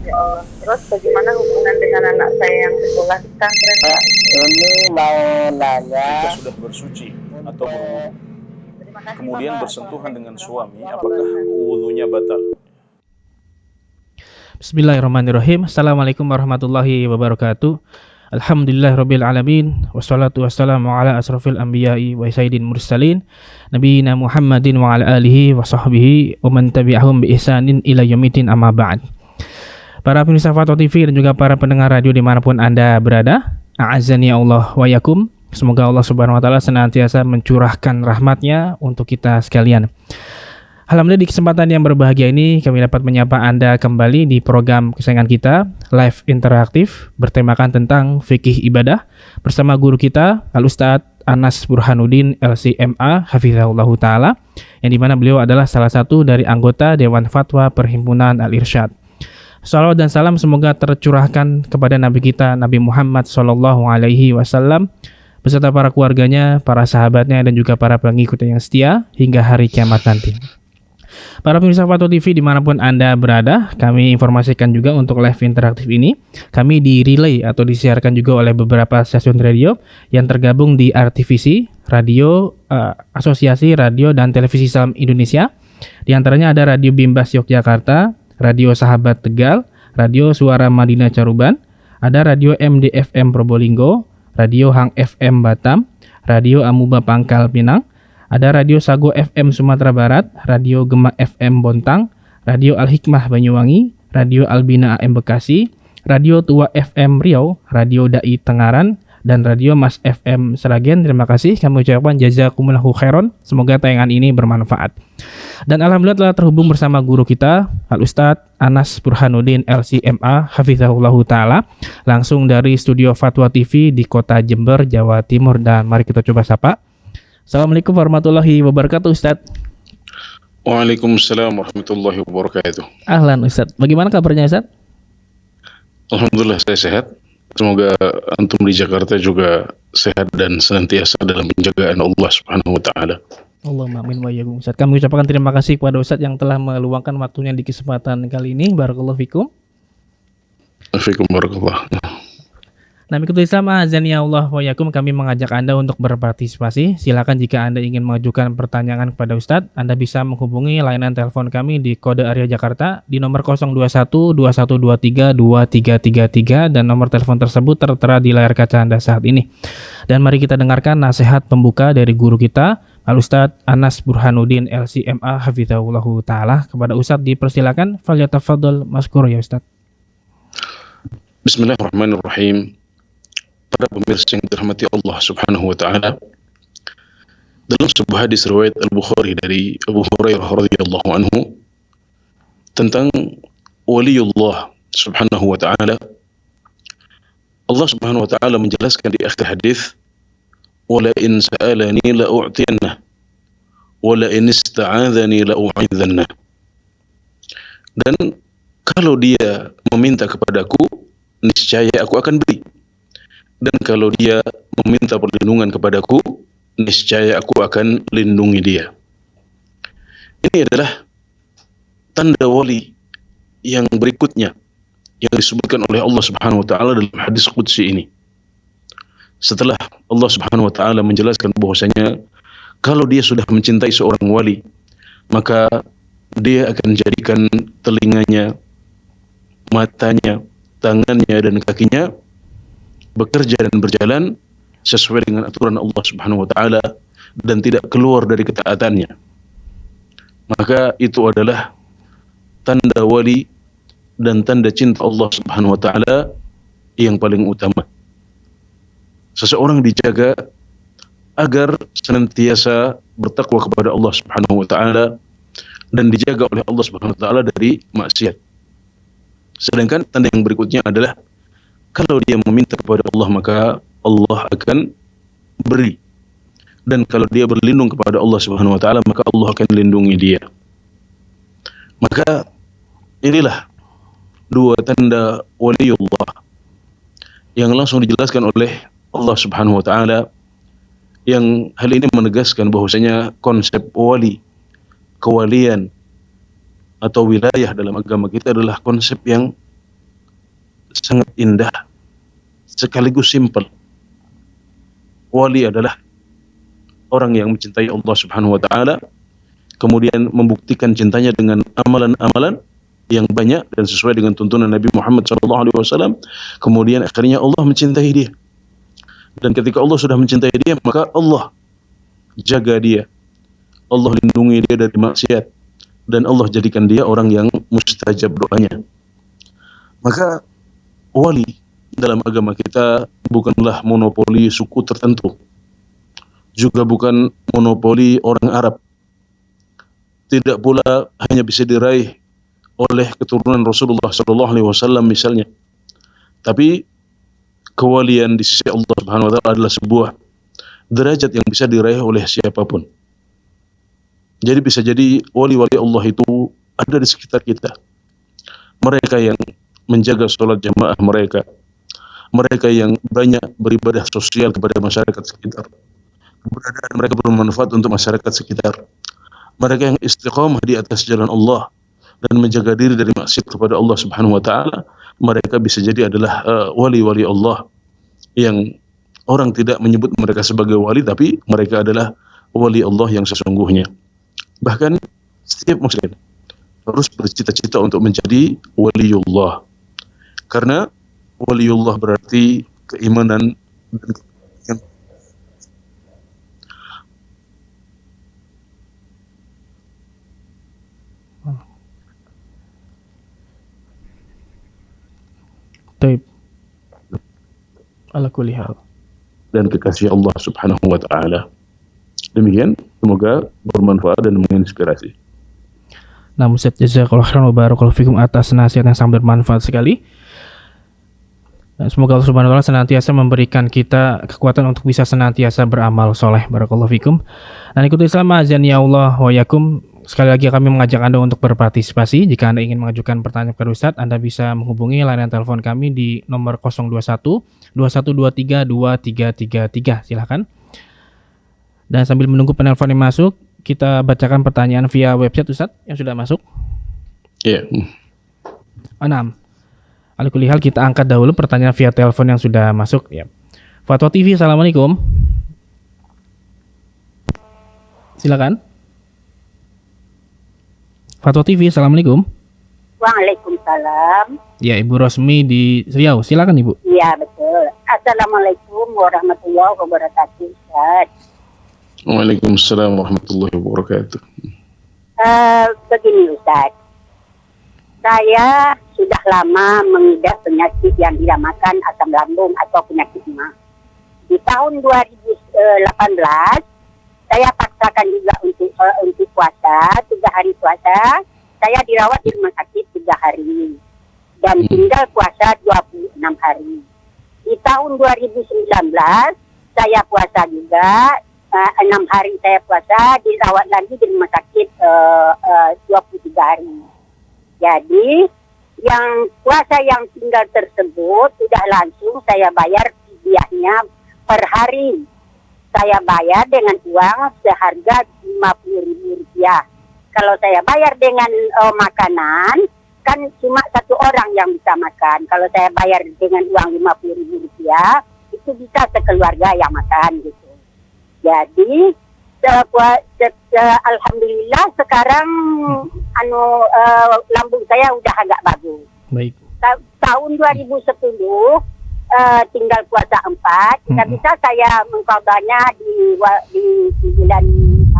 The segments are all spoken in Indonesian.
Ya Allah. Terus bagaimana hubungan dengan anak saya yang sekolah di pesantren? Ini mau nanya. Jika sudah bersuci atau berwudu, kemudian bersentuhan dengan suami, apakah wudunya batal? Bismillahirrahmanirrahim. Assalamualaikum warahmatullahi wabarakatuh. Alhamdulillahirabbil alamin wassalatu wassalamu ala asrofil anbiya'i wa sayyidil mursalin nabiyina Muhammadin wa ala alihi wa sahbihi wa man tabi'ahum bi ihsanin ila yaumiddin amma ba'd. Para pemirsa Fatwa TV dan juga para pendengar radio dimanapun Anda berada, a'azzani Allah wa yakum. Semoga Allah Subhanahu wa taala senantiasa mencurahkan rahmatnya untuk kita sekalian. Alhamdulillah, di kesempatan yang berbahagia ini kami dapat menyapa Anda kembali di program kesayangan kita, Live Interaktif, bertemakan tentang fikih ibadah bersama guru kita Al-Ustadz Anas Burhanuddin LCMA Hafizahullahu Ta'ala, yang dimana beliau adalah salah satu dari anggota Dewan Fatwa Perhimpunan Al-Irsyad. Salawat dan salam semoga tercurahkan kepada Nabi kita Nabi Muhammad SAW beserta para keluarganya, para sahabatnya, dan juga para pengikutnya yang setia hingga hari kiamat nanti. Para pemirsa Fatwa TV dimanapun Anda berada, kami informasikan juga untuk live interaktif ini kami di-relay atau disiarkan juga oleh beberapa stasiun radio yang tergabung di RTVC, Radio Asosiasi Radio dan Televisi Islam Indonesia. Di antaranya ada Radio Bimbas Yogyakarta, Radio Sahabat Tegal, Radio Suara Madinah Caruban, ada Radio MDFM Probolinggo, Radio Hang FM Batam, Radio Amuba Pangkal Pinang, ada Radio Sago FM Sumatera Barat, Radio Gema FM Bontang, Radio Al-Hikmah Banyuwangi, Radio Albina AM Bekasi, Radio Tua FM Riau, Radio Dai Tengaran, dan Radio Mas FM Seragen. Terima kasih, kami ucapkan jazakumullahu khairan. Semoga tayangan ini bermanfaat. Dan alhamdulillah telah terhubung bersama guru kita, Al-Ustadz Anas Burhanuddin LCMA Hafizahullahu Ta'ala, langsung dari studio Fatwa TV di kota Jember, Jawa Timur. Dan mari kita coba sapa. Assalamualaikum warahmatullahi wabarakatuh, Ustadz. Waalaikumsalam warahmatullahi wabarakatuh. Ahlan, Ustadz. Bagaimana kabarnya, Ustadz? Alhamdulillah saya sehat. Semoga antum di Jakarta juga sehat dan senantiasa dalam penjagaan Allah Subhanahu wa taala. Allahumma amin wa iyyakum, Ustadz. Kami ucapkan terima kasih kepada Ustadz yang telah meluangkan waktunya di kesempatan kali ini. Barakallahu fikum. Fikum barakallah. Nah, mengikuti sama azan ya Allah wa yakum, kami mengajak Anda untuk berpartisipasi. Silakan jika Anda ingin mengajukan pertanyaan kepada Ustadz, Anda bisa menghubungi layanan telepon kami di kode area Jakarta di nomor 021 2123 2333, dan nomor telepon tersebut tertera di layar kaca Anda saat ini. Dan mari kita dengarkan nasihat pembuka dari guru kita Al-Ustadz Anas Burhanuddin LCMA Hafizahullahu Ta'ala. Kepada Ustadz dipersilakan, falyatafaddal maskur ya Ustadz. Bismillahirrahmanirrahim. Para pemirsa yang dirahmati Allah Subhanahu wa taala, dalam sebuah hadis riwayat Al-Bukhari dari Abu Hurairah radhiyallahu anhu tentang waliullah Subhanahu wa taala, Allah Subhanahu wa taala menjelaskan di akhir hadis, "Wala in sa'alani la u'tiyanna, wala in ista'adzani la u'idhanna." Dan kalau dia meminta kepadaku, niscaya aku akan beri. Dan kalau dia meminta perlindungan kepadaku, niscaya aku akan lindungi dia. Ini adalah tanda wali yang berikutnya yang disebutkan oleh Allah Subhanahu wa taala dalam hadis qudsi ini. Setelah Allah Subhanahu wa taala menjelaskan bahwasanya kalau dia sudah mencintai seorang wali, maka dia akan jadikan telinganya, matanya, tangannya, dan kakinya bekerja dan berjalan sesuai dengan aturan Allah Subhanahu wa taala dan tidak keluar dari ketaatannya. Maka itu adalah tanda wali dan tanda cinta Allah Subhanahu wa taala yang paling utama. Seseorang dijaga agar senantiasa bertakwa kepada Allah Subhanahu wa taala dan dijaga oleh Allah Subhanahu wa taala dari maksiat. Sedangkan tanda yang berikutnya adalah kalau dia meminta kepada Allah, maka Allah akan beri. Dan kalau dia berlindung kepada Allah Subhanahu wa taala, maka Allah akan lindungi dia. Maka inilah dua tanda waliullah yang langsung dijelaskan oleh Allah Subhanahu wa taala, yang hal ini menegaskan bahwasanya konsep wali, kewalian atau wilayah dalam agama kita adalah konsep yang sangat indah sekaligus simpel. Wali adalah orang yang mencintai Allah Subhanahu wa taala, kemudian membuktikan cintanya dengan amalan-amalan yang banyak dan sesuai dengan tuntunan Nabi Muhammad SAW. Kemudian akhirnya Allah mencintai dia. Dan ketika Allah sudah mencintai dia, maka Allah jaga dia, Allah lindungi dia dari maksiat, dan Allah jadikan dia orang yang mustajab doanya. Maka wali dalam agama kita bukanlah monopoli suku tertentu, juga bukan monopoli orang Arab, tidak pula hanya bisa diraih oleh keturunan Rasulullah SAW misalnya. Tapi kewalian di sisi Allah Subhanahu wa taala adalah sebuah derajat yang bisa diraih oleh siapapun. Jadi bisa jadi wali-wali Allah itu ada di sekitar kita. Mereka yang menjaga sholat jamaah mereka, mereka yang banyak beribadah sosial kepada masyarakat sekitar, keberadaan mereka bermanfaat untuk masyarakat sekitar, mereka yang istiqamah di atas jalan Allah dan menjaga diri dari maksiat kepada Allah Subhanahu wa taala. Mereka bisa jadi adalah wali-wali Allah yang orang tidak menyebut mereka sebagai wali, tapi mereka adalah wali Allah yang sesungguhnya. Bahkan setiap muslim harus bercita-cita untuk menjadi waliullah, karena waliullah berarti keimanan dan keyakinan. Taib. Ala kulli hal. Dan kekasih Allah Subhanahu wa taala. Demikian, semoga bermanfaat dan menginspirasi. Nah, Ustaz, jazakallahu khairan wa barakallahu fikum atas nasihat yang sangat bermanfaat sekali. Dan semoga Allah Subhanahu wa taala senantiasa memberikan kita kekuatan untuk bisa senantiasa beramal soleh. Barakallahu fikum. Dan ikuti selama azan ya Allah wa yakum. Sekali lagi kami mengajak Anda untuk berpartisipasi. Jika Anda ingin mengajukan pertanyaan kepada Ustaz, Anda bisa menghubungi layanan telepon kami di nomor 021 2123 2333. Silakan. Dan sambil menunggu penelpon yang masuk, kita bacakan pertanyaan via website Ustaz yang sudah masuk. Iya. Enam. Ala kulli hal kita angkat dahulu pertanyaan via telepon yang sudah masuk. Ya. Fatwa TV, assalamualaikum. Silakan. Fatwa TV, assalamualaikum. Waalaikumsalam. Ya, Ibu Rosmi di Riau. Silakan Ibu. Iya, betul. Assalamualaikum warahmatullahi wabarakatuh, Ustaz. Waalaikumsalam warahmatullahi wabarakatuh. Begini Ustaz, saya sudah lama mengidap penyakit yang dinamakan asam lambung atau penyakit mah. Di tahun 2018, saya paksakan juga untuk puasa, 3 hari puasa. Saya dirawat di rumah sakit 3 hari dan tinggal puasa 26 hari. Di tahun 2019, saya puasa juga. 6 hari saya puasa, dirawat lagi di rumah sakit 23 hari. Jadi yang puasa yang tinggal tersebut sudah langsung saya bayar fidyahnya per hari. Saya bayar dengan uang seharga Rp50.000. Kalau saya bayar dengan makanan, kan cuma 1 orang yang bisa makan. Kalau saya bayar dengan uang Rp50.000, itu bisa sekeluarga yang makan gitu. Jadi alhamdulillah sekarang lambung saya udah agak bagus. Baik. Tahun 2010 tinggal puasa 4. Tidak bisa saya mengqadanya di bulan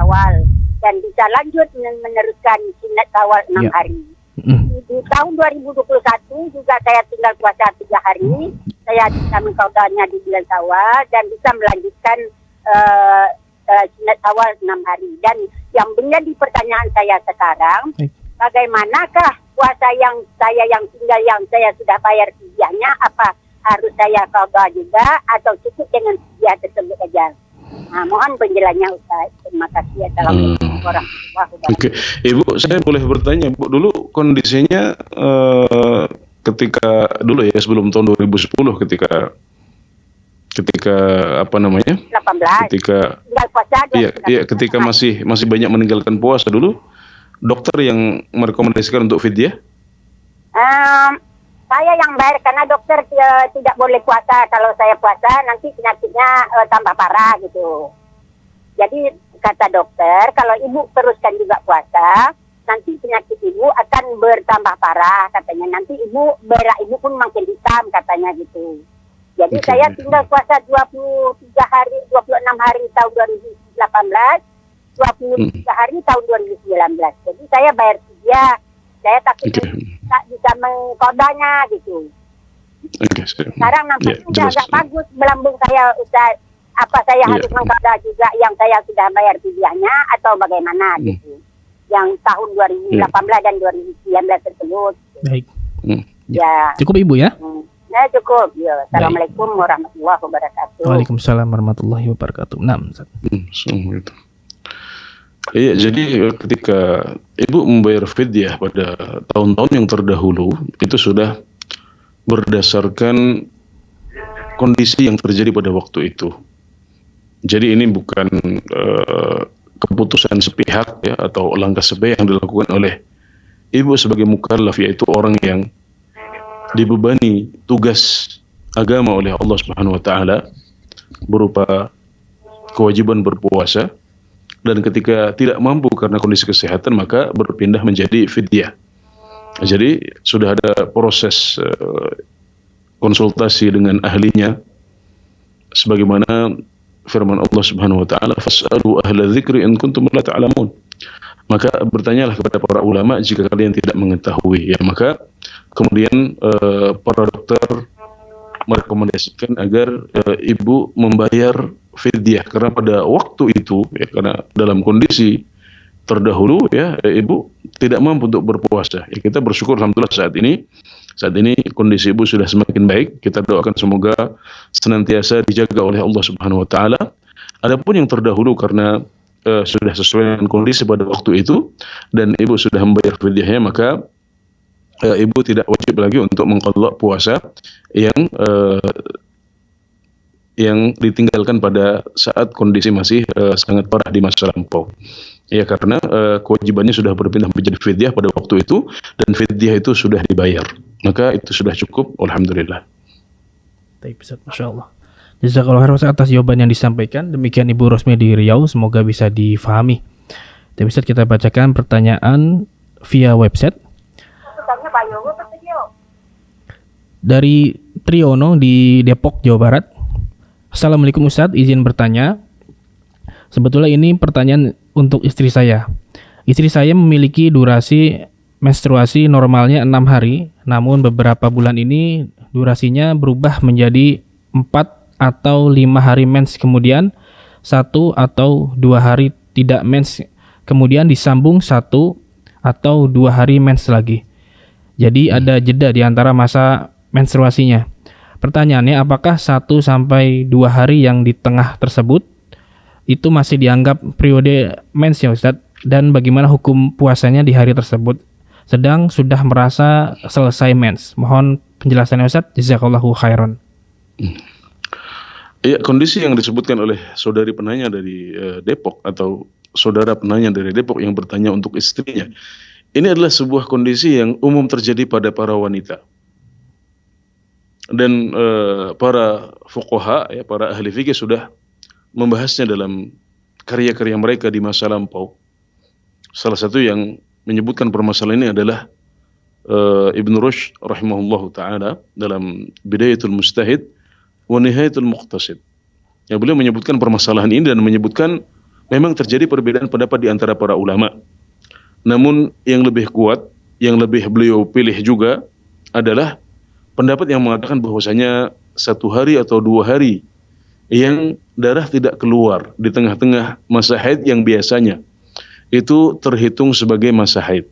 Awal dan bisa lanjut meneruskan sunat Awal 6 hari. Di tahun 2021 juga saya tinggal puasa 3 hari. Saya bisa mengqadanya di bulan Awal dan bisa melanjutkan sunat awal 6 hari. Dan yang menjadi pertanyaan saya sekarang, bagaimanakah puasa yang tinggal yang saya sudah bayar fidyahnya, apa harus saya qada juga atau cukup dengan fidyah tersebut saja? Nah, mohon penjelasannya Ustaz. Terima kasih. Assalamualaikum warahmatullahi wabarakatuh. Oke, Ibu, saya boleh bertanya, Bu, dulu kondisinya ketika dulu ya sebelum tahun 2010 ketika apa namanya? 18. Ketika ketika masih banyak meninggalkan puasa dulu, dokter yang merekomendasikan untuk fidyah? Saya yang bayar karena dokter tidak boleh puasa. Kalau saya puasa nanti penyakitnya tambah parah gitu. Jadi kata dokter, kalau ibu teruskan juga puasa, nanti penyakit ibu akan bertambah parah katanya. Nanti berak ibu pun makin hitam katanya gitu. Jadi saya tinggal puasa 26 hari tahun 2018, 23 hari tahun 2019. Jadi saya bayar fidyah. Saya takut tak bisa mengkodanya gitu. Sekarang nampaknya sudah agak bagus melambung saya, Ustaz. Apa saya harus mengkoda juga yang saya sudah bayar fidyahnya atau bagaimana gitu? Yang tahun 2018 dan 2019 tersebut. Baik. Ya. Cukup Ibu ya? Ya cukup. Ya. Assalamualaikum warahmatullahi wabarakatuh. Waalaikumsalam warahmatullahi wabarakatuh. Ustaz. Assalamualaikum. Iya, jadi ketika ibu membayar fidyah pada tahun-tahun yang terdahulu, itu sudah berdasarkan kondisi yang terjadi pada waktu itu. Jadi ini bukan keputusan sepihak ya, atau langkah sepihak yang dilakukan oleh ibu sebagai mukallaf, yaitu orang yang dibebani tugas agama oleh Allah Subhanahu wa taala berupa kewajiban berpuasa, dan ketika tidak mampu karena kondisi kesehatan maka berpindah menjadi fidyah. Jadi sudah ada proses konsultasi dengan ahlinya, sebagaimana firman Allah Subhanahu wa taala, fas'alu ahla dzikri in kuntum la ta'lamun. Maka bertanyalah kepada para ulama jika kalian tidak mengetahui. Ya, maka kemudian para dokter merekomendasikan agar ibu membayar fidyah, karena pada waktu itu ya, karena dalam kondisi terdahulu ya, ibu tidak mampu untuk berpuasa. Ya, kita bersyukur alhamdulillah saat ini kondisi ibu sudah semakin baik. Kita doakan semoga senantiasa dijaga oleh Allah Subhanahu wa taala. Adapun yang terdahulu karena sudah sesuai dengan kondisi pada waktu itu dan ibu sudah membayar fidyahnya, maka ibu tidak wajib lagi untuk mengqadha puasa yang ditinggalkan pada saat kondisi masih sangat parah di masa lampau. Ya, karena kewajibannya sudah berpindah menjadi fidyah pada waktu itu, dan fidyah itu sudah dibayar. Maka itu sudah cukup, alhamdulillah. Baik, Ustaz, Masya Allah. Jazakallahu khairan atas jawaban yang disampaikan. Demikian Ibu Rosmi di Riau, semoga bisa difahami. Dan Ustaz, kita bacakan pertanyaan via website. Dari Triono di Depok, Jawa Barat. Assalamualaikum Ustaz, izin bertanya. Sebetulnya ini pertanyaan untuk istri saya. Istri saya memiliki durasi menstruasi normalnya 6 hari, namun beberapa bulan ini durasinya berubah menjadi 4 atau 5 hari mens, kemudian 1 atau 2 hari tidak mens, kemudian disambung 1 atau 2 hari mens lagi. Jadi ada jeda di antara masa menstruasinya. Pertanyaannya, apakah 1 sampai 2 hari yang di tengah tersebut itu masih dianggap periode mens ya Ustadz? Dan bagaimana hukum puasanya di hari tersebut sedang sudah merasa selesai mens? Mohon penjelasannya Ustadz. Jazakallahu khairan. Ya, kondisi yang disebutkan oleh saudari penanya dari Depok, atau saudara penanya dari Depok yang bertanya untuk istrinya, ini adalah sebuah kondisi yang umum terjadi pada para wanita. Dan para fuqaha, ya, para ahli fikih sudah membahasnya dalam karya-karya mereka di masa lampau. Salah satu yang menyebutkan permasalahan ini adalah Ibn Rushd rahimahullahu ta'ala dalam Bidayatul Mujtahid wa Nihayatul Muqtasid. Ya, beliau menyebutkan permasalahan ini dan menyebutkan memang terjadi perbedaan pendapat di antara para ulama. Namun yang lebih kuat, yang lebih beliau pilih juga adalah pendapat yang mengatakan bahwasanya 1 hari atau 2 hari yang darah tidak keluar di tengah-tengah masa haid yang biasanya itu terhitung sebagai masa haid.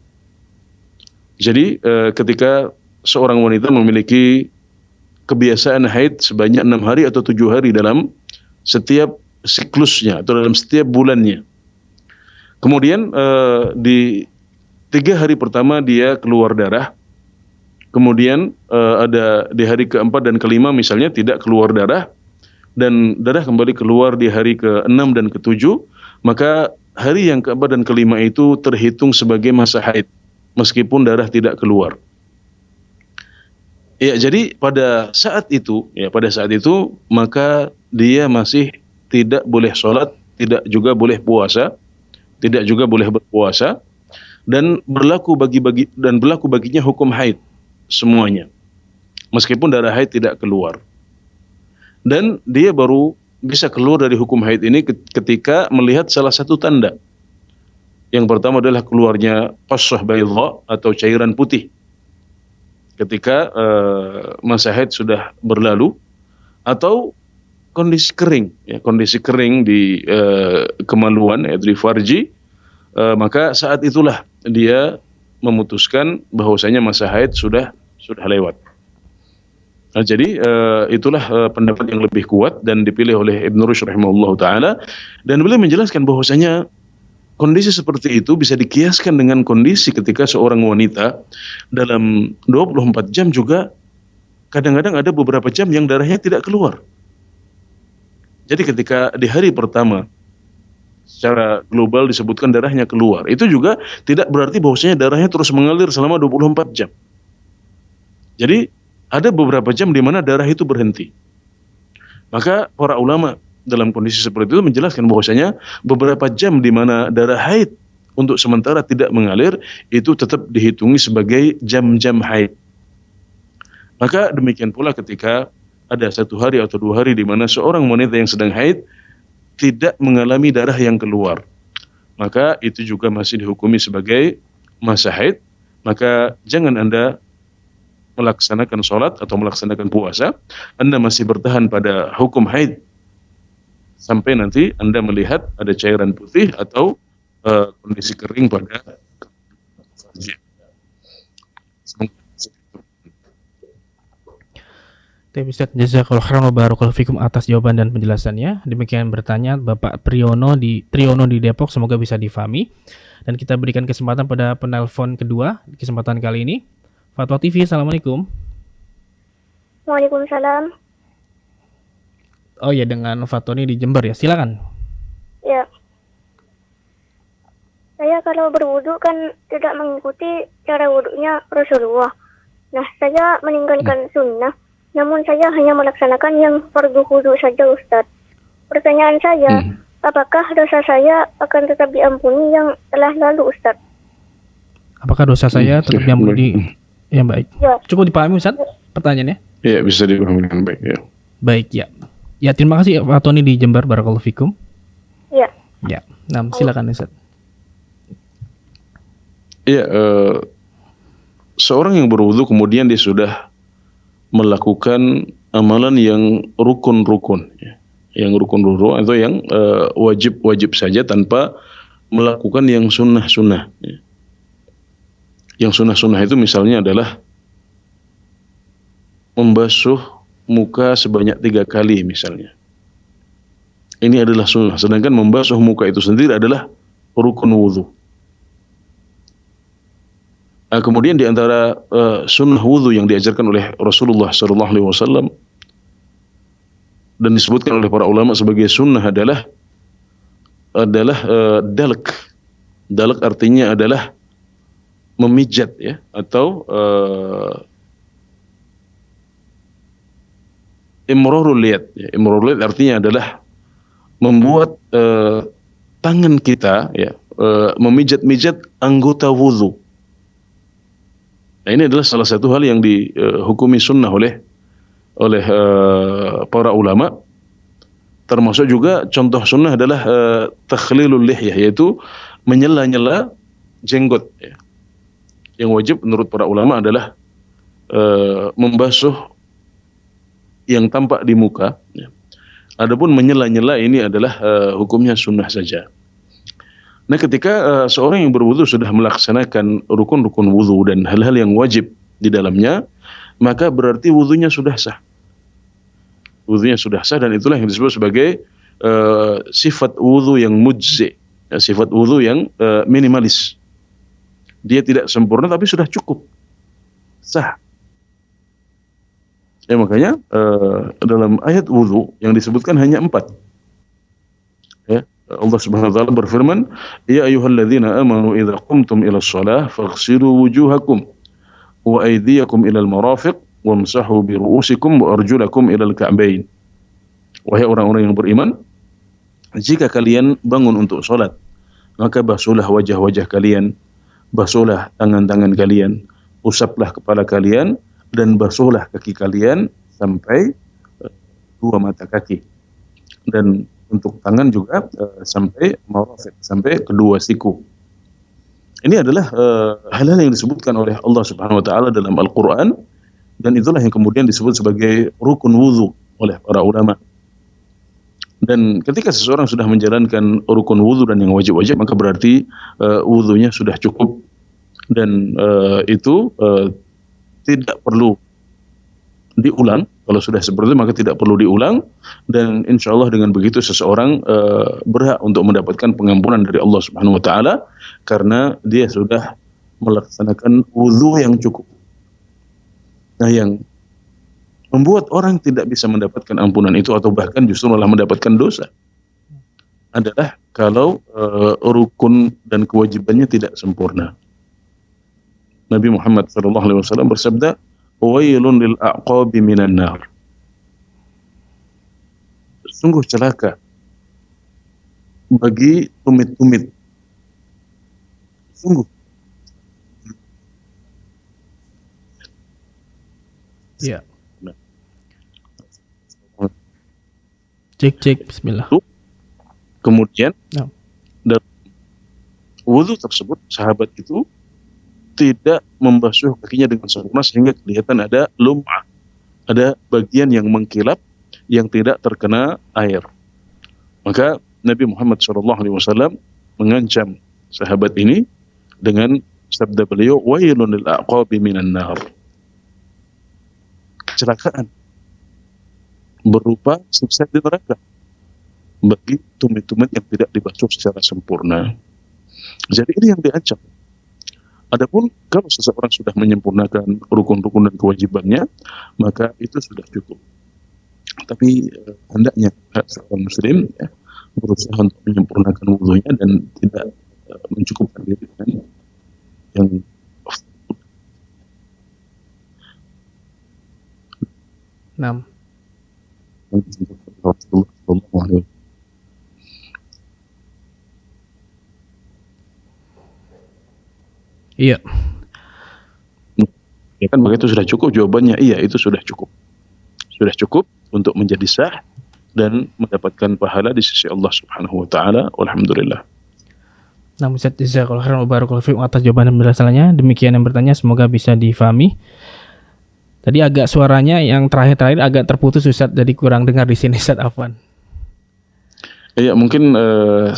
Jadi ketika seorang wanita memiliki kebiasaan haid sebanyak 6 hari atau 7 hari dalam setiap siklusnya atau dalam setiap bulannya, kemudian di 3 hari pertama dia keluar darah, kemudian ada di hari keempat dan kelima misalnya tidak keluar darah, dan darah kembali keluar di hari ke-6 dan ke-7, maka hari yang keempat dan kelima itu terhitung sebagai masa haid meskipun darah tidak keluar. Ya, jadi pada saat itu maka dia masih tidak boleh sholat, tidak juga boleh puasa, tidak juga boleh berpuasa, dan berlaku baginya hukum haid semuanya. Meskipun darah haid tidak keluar. Dan dia baru bisa keluar dari hukum haid ini ketika melihat salah satu tanda. Yang pertama adalah keluarnya qashah baydha atau cairan putih. Ketika masa haid sudah berlalu, atau kondisi kering di kemaluan, yaitu di farji, maka saat itulah dia memutuskan bahwasanya masa haid sudah lewat. Nah, jadi itulah pendapat yang lebih kuat dan dipilih oleh Ibn Rushd rahimahullah taala, dan beliau menjelaskan bahwasanya kondisi seperti itu bisa dikiaskan dengan kondisi ketika seorang wanita dalam 24 jam juga kadang-kadang ada beberapa jam yang darahnya tidak keluar. Jadi ketika di hari pertama secara global disebutkan darahnya keluar, itu juga tidak berarti bahwasanya darahnya terus mengalir selama 24 jam. Jadi ada beberapa jam di mana darah itu berhenti. Maka para ulama dalam kondisi seperti itu menjelaskan bahwasanya beberapa jam di mana darah haid untuk sementara tidak mengalir itu tetap dihitungi sebagai jam-jam haid. Maka demikian pula ketika ada 1 hari atau 2 hari di mana seorang wanita yang sedang haid tidak mengalami darah yang keluar, maka itu juga masih dihukumi sebagai masa haid. Maka jangan Anda melaksanakan sholat atau melaksanakan puasa, Anda masih bertahan pada hukum haid sampai nanti Anda melihat ada cairan putih atau kondisi kering pada farji. Ustaz, jazakallahu khairan wa barakallahu fikum atas jawaban dan penjelasannya. Demikian bertanya Bapak Triyono di Depok, semoga bisa difahami. Dan kita berikan kesempatan pada penelpon kedua di kesempatan kali ini. Fatwa TV, assalamualaikum. Waalaikumsalam. Oh ya, dengan Fatoni di Jember ya, silakan. Ya. Saya kalau berwudu kan tidak mengikuti cara wudunya Rasulullah. Nah, saya meninggalkan sunnah, namun saya hanya melaksanakan yang fardu wudu saja, Ustaz. Pertanyaan saya, apakah dosa saya akan tetap diampuni yang telah lalu, Ustaz? Apakah dosa saya tetap diampuni? Ya, baik. Ya. Cukup dipahami, Ustaz, pertanyaannya? Ya, bisa dipahami dengan baik, ya. Baik, ya. Ya, terima kasih Pak Tony di Jember, barakallahu fikum. Ya. Ya. Nah, silakan Ustaz. Ya, seorang yang berwudu kemudian dia sudah melakukan amalan yang rukun-rukun, ya. Yang rukun-rukun atau yang wajib-wajib saja tanpa melakukan yang sunnah-sunnah, ya. Yang sunnah-sunnah itu misalnya adalah membasuh muka sebanyak 3 kali misalnya. Ini adalah sunnah. Sedangkan membasuh muka itu sendiri adalah rukun wudu. Kemudian di antara sunnah wudu yang diajarkan oleh Rasulullah SAW dan disebutkan oleh para ulama sebagai sunnah adalah dalak. Dalak artinya adalah memijat, ya, atau imrarul yad. Imrarul yad artinya adalah membuat tangan kita, ya, memijat-mijat anggota wudu. Nah, ini adalah salah satu hal yang dihukumi sunnah oleh para ulama. Termasuk juga contoh sunnah adalah takhlilul lihyah, yaitu menyela-nyela jenggot, ya. Yang wajib menurut para ulama adalah membasuh yang tampak di muka, ya. Adapun menyela-nyela ini adalah hukumnya sunnah saja. Nah, ketika seorang yang berwudu sudah melaksanakan rukun-rukun wudu dan hal-hal yang wajib di dalamnya, maka berarti wudunya sudah sah. Wudunya sudah sah, dan itulah yang disebut sebagai sifat wudu yang mujzi, ya, sifat wudu yang minimalis. Dia tidak sempurna tapi sudah cukup sah. Ya, makanya dalam ayat wudu yang disebutkan hanya 4. Ya, Allah Subhanahu wa taala berfirman, "Ya ayyuhalladzina amanu idza qumtum ila shalah faghsilu wujuhakum wa aydiyakum ila al-marafiq wamsahu bi ru'usikum wa arjulakum ilal ka'bain. Wahai orang-orang yang beriman, jika kalian bangun untuk salat, maka basuhlah wajah-wajah kalian, basuhlah tangan-tangan kalian, usaplah kepala kalian, dan basuhlah kaki kalian sampai dua mata kaki. Dan untuk tangan juga sampai marafiq, sampai kedua siku. Ini adalah hal-hal yang disebutkan oleh Allah Subhanahu wa taala dalam Al-Qur'an, dan itulah yang kemudian disebut sebagai rukun wudu oleh para ulama. Dan ketika seseorang sudah menjalankan rukun wudu dan yang wajib-wajib, maka berarti wudunya sudah cukup, dan itu tidak perlu diulang. Kalau sudah seperti itu maka tidak perlu diulang, dan insya Allah dengan begitu seseorang berhak untuk mendapatkan pengampunan dari Allah Subhanahu wa taala karena dia sudah melaksanakan wudu yang cukup. Nah, yang membuat orang tidak bisa mendapatkan ampunan itu atau bahkan justru malah mendapatkan dosa adalah kalau rukun dan kewajibannya tidak sempurna. Nabi Muhammad SAW bersabda, "Wailun lil a'qabi minan nar." Sungguh celaka bagi tumit-tumit. Sungguh. Iya. Cek, bismillah. Kemudian dalam wudu tersebut sahabat itu tidak membasuh kakinya dengan sempurna sehingga kelihatan ada lum'ah, ada bagian yang mengkilap yang tidak terkena air. Maka Nabi Muhammad SAW mengancam sahabat ini dengan sabda beliau, "Wailun lil a'qabi minan nar." Kecelakaan berupa siksa di neraka bagi tumit-tumit yang tidak dibasuh secara sempurna. Jadi ini yang diancam. Adapun kalau seseorang sudah menyempurnakan rukun-rukun dan kewajibannya, maka itu sudah cukup. Tapi hendaknya seorang muslim berusaha untuk menyempurnakan wudunya dan tidak mencukupkan diri dengan yang Iya. Ya kan begitu sudah cukup? Jawabannya iya, itu sudah cukup. Sudah cukup untuk menjadi sah dan mendapatkan pahala di sisi Allah Subhanahu wa taala. Alhamdulillah. Nah, Ustaz, jazakallahu khairan wa barakallahu fiikum atas jawaban dan penjelasannya. Demikian yang bertanya, semoga bisa difahami. Tadi agak suaranya yang terakhir agak terputus, Ustaz, jadi kurang dengar di sini, Ustaz, afwan. Ya, mungkin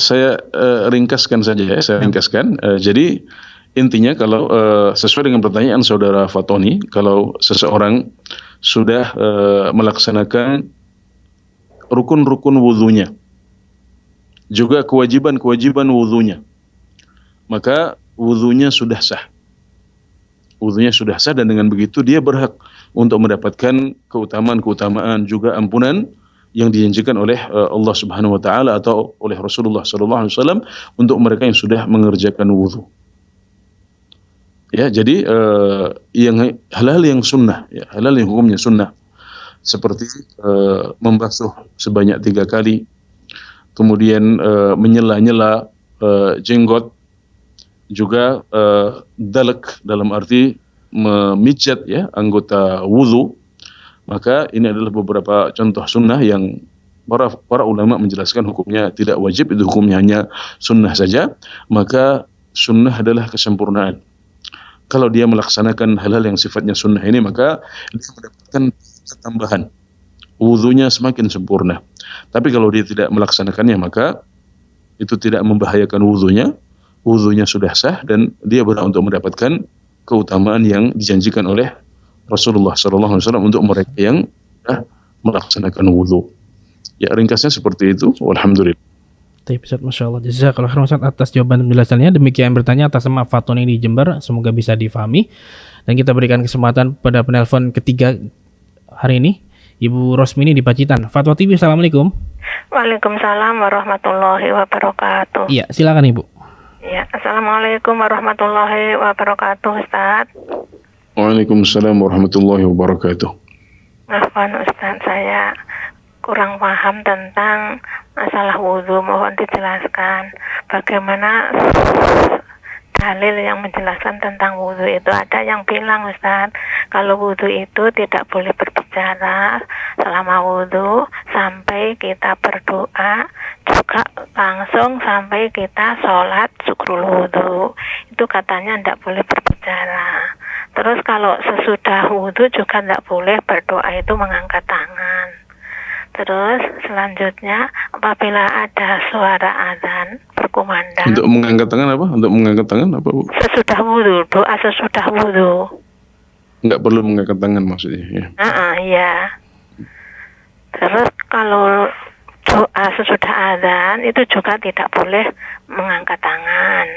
saya ringkaskan saja ya, ringkaskan. Jadi intinya kalau sesuai dengan pertanyaan saudara Fatoni, kalau seseorang sudah melaksanakan rukun-rukun wudunya, juga kewajiban-kewajiban wudunya, maka wudunya sudah sah. Wudunya sudah sah, dan dengan begitu dia berhak untuk mendapatkan keutamaan-keutamaan juga ampunan yang dijanjikan oleh Allah Subhanahu wa taala atau oleh Rasulullah sallallahu alaihi wasallam untuk mereka yang sudah mengerjakan wudu. Ya, jadi yang hal-hal yang sunnah, ya, hal-hal yang hukumnya sunnah, seperti membasuh sebanyak 3 kali, kemudian menyela-nyela jenggot, juga dalek dalam arti memijat ya anggota wudu. Maka ini adalah beberapa contoh sunnah yang para ulama menjelaskan hukumnya tidak wajib, itu hukumnya hanya sunnah saja. Maka sunnah adalah kesempurnaan. Kalau dia melaksanakan hal-hal yang sifatnya sunnah ini, maka dia mendapatkan tambahan, wudunya semakin sempurna. Tapi kalau dia tidak melaksanakannya, maka itu tidak membahayakan wudunya sudah sah, dan dia berhak untuk mendapatkan keutamaan yang dijanjikan oleh Rasulullah SAW untuk mereka yang sudah melaksanakan wudu. Ya, ringkasnya seperti itu. Alhamdulillah. Baik, Ustaz, Masya Allah. Jazakallahu khairan, Ustaz, atas jawaban dan penjelasannya. Demikian bertanya atas nama Fatoni di Jember. Semoga bisa difahami. Dan kita berikan kesempatan pada penelpon ketiga hari ini, Ibu Rosmini di Pacitan. Fatwa TV, Assalamualaikum. Waalaikumsalam warahmatullahi wabarakatuh. Iya, silakan Ibu. Ya, Assalamualaikum warahmatullahi wabarakatuh, Ustaz. Waalaikumsalam warahmatullahi wabarakatuh. Afwan Ustaz, saya kurang paham tentang masalah wudhu. Mohon dijelaskan bagaimana dalil yang menjelaskan tentang wudhu itu. Ada yang bilang Ustaz, kalau wudhu itu tidak boleh berbicara selama wudhu sampai kita berdoa, juga langsung sampai kita sholat syukrul wudhu. Itu katanya tidak boleh berbicara. Terus kalau sesudah wudhu juga tidak boleh berdoa itu mengangkat tangan. Terus selanjutnya apabila ada suara azan berkumandang. Untuk mengangkat tangan apa? Untuk mengangkat tangan apa, Bu? Sesudah wudhu, doa sesudah wudhu. Nggak perlu mengangkat tangan maksudnya, ya. Iya. Terus kalau doa sesudah azan itu juga tidak boleh mengangkat tangan.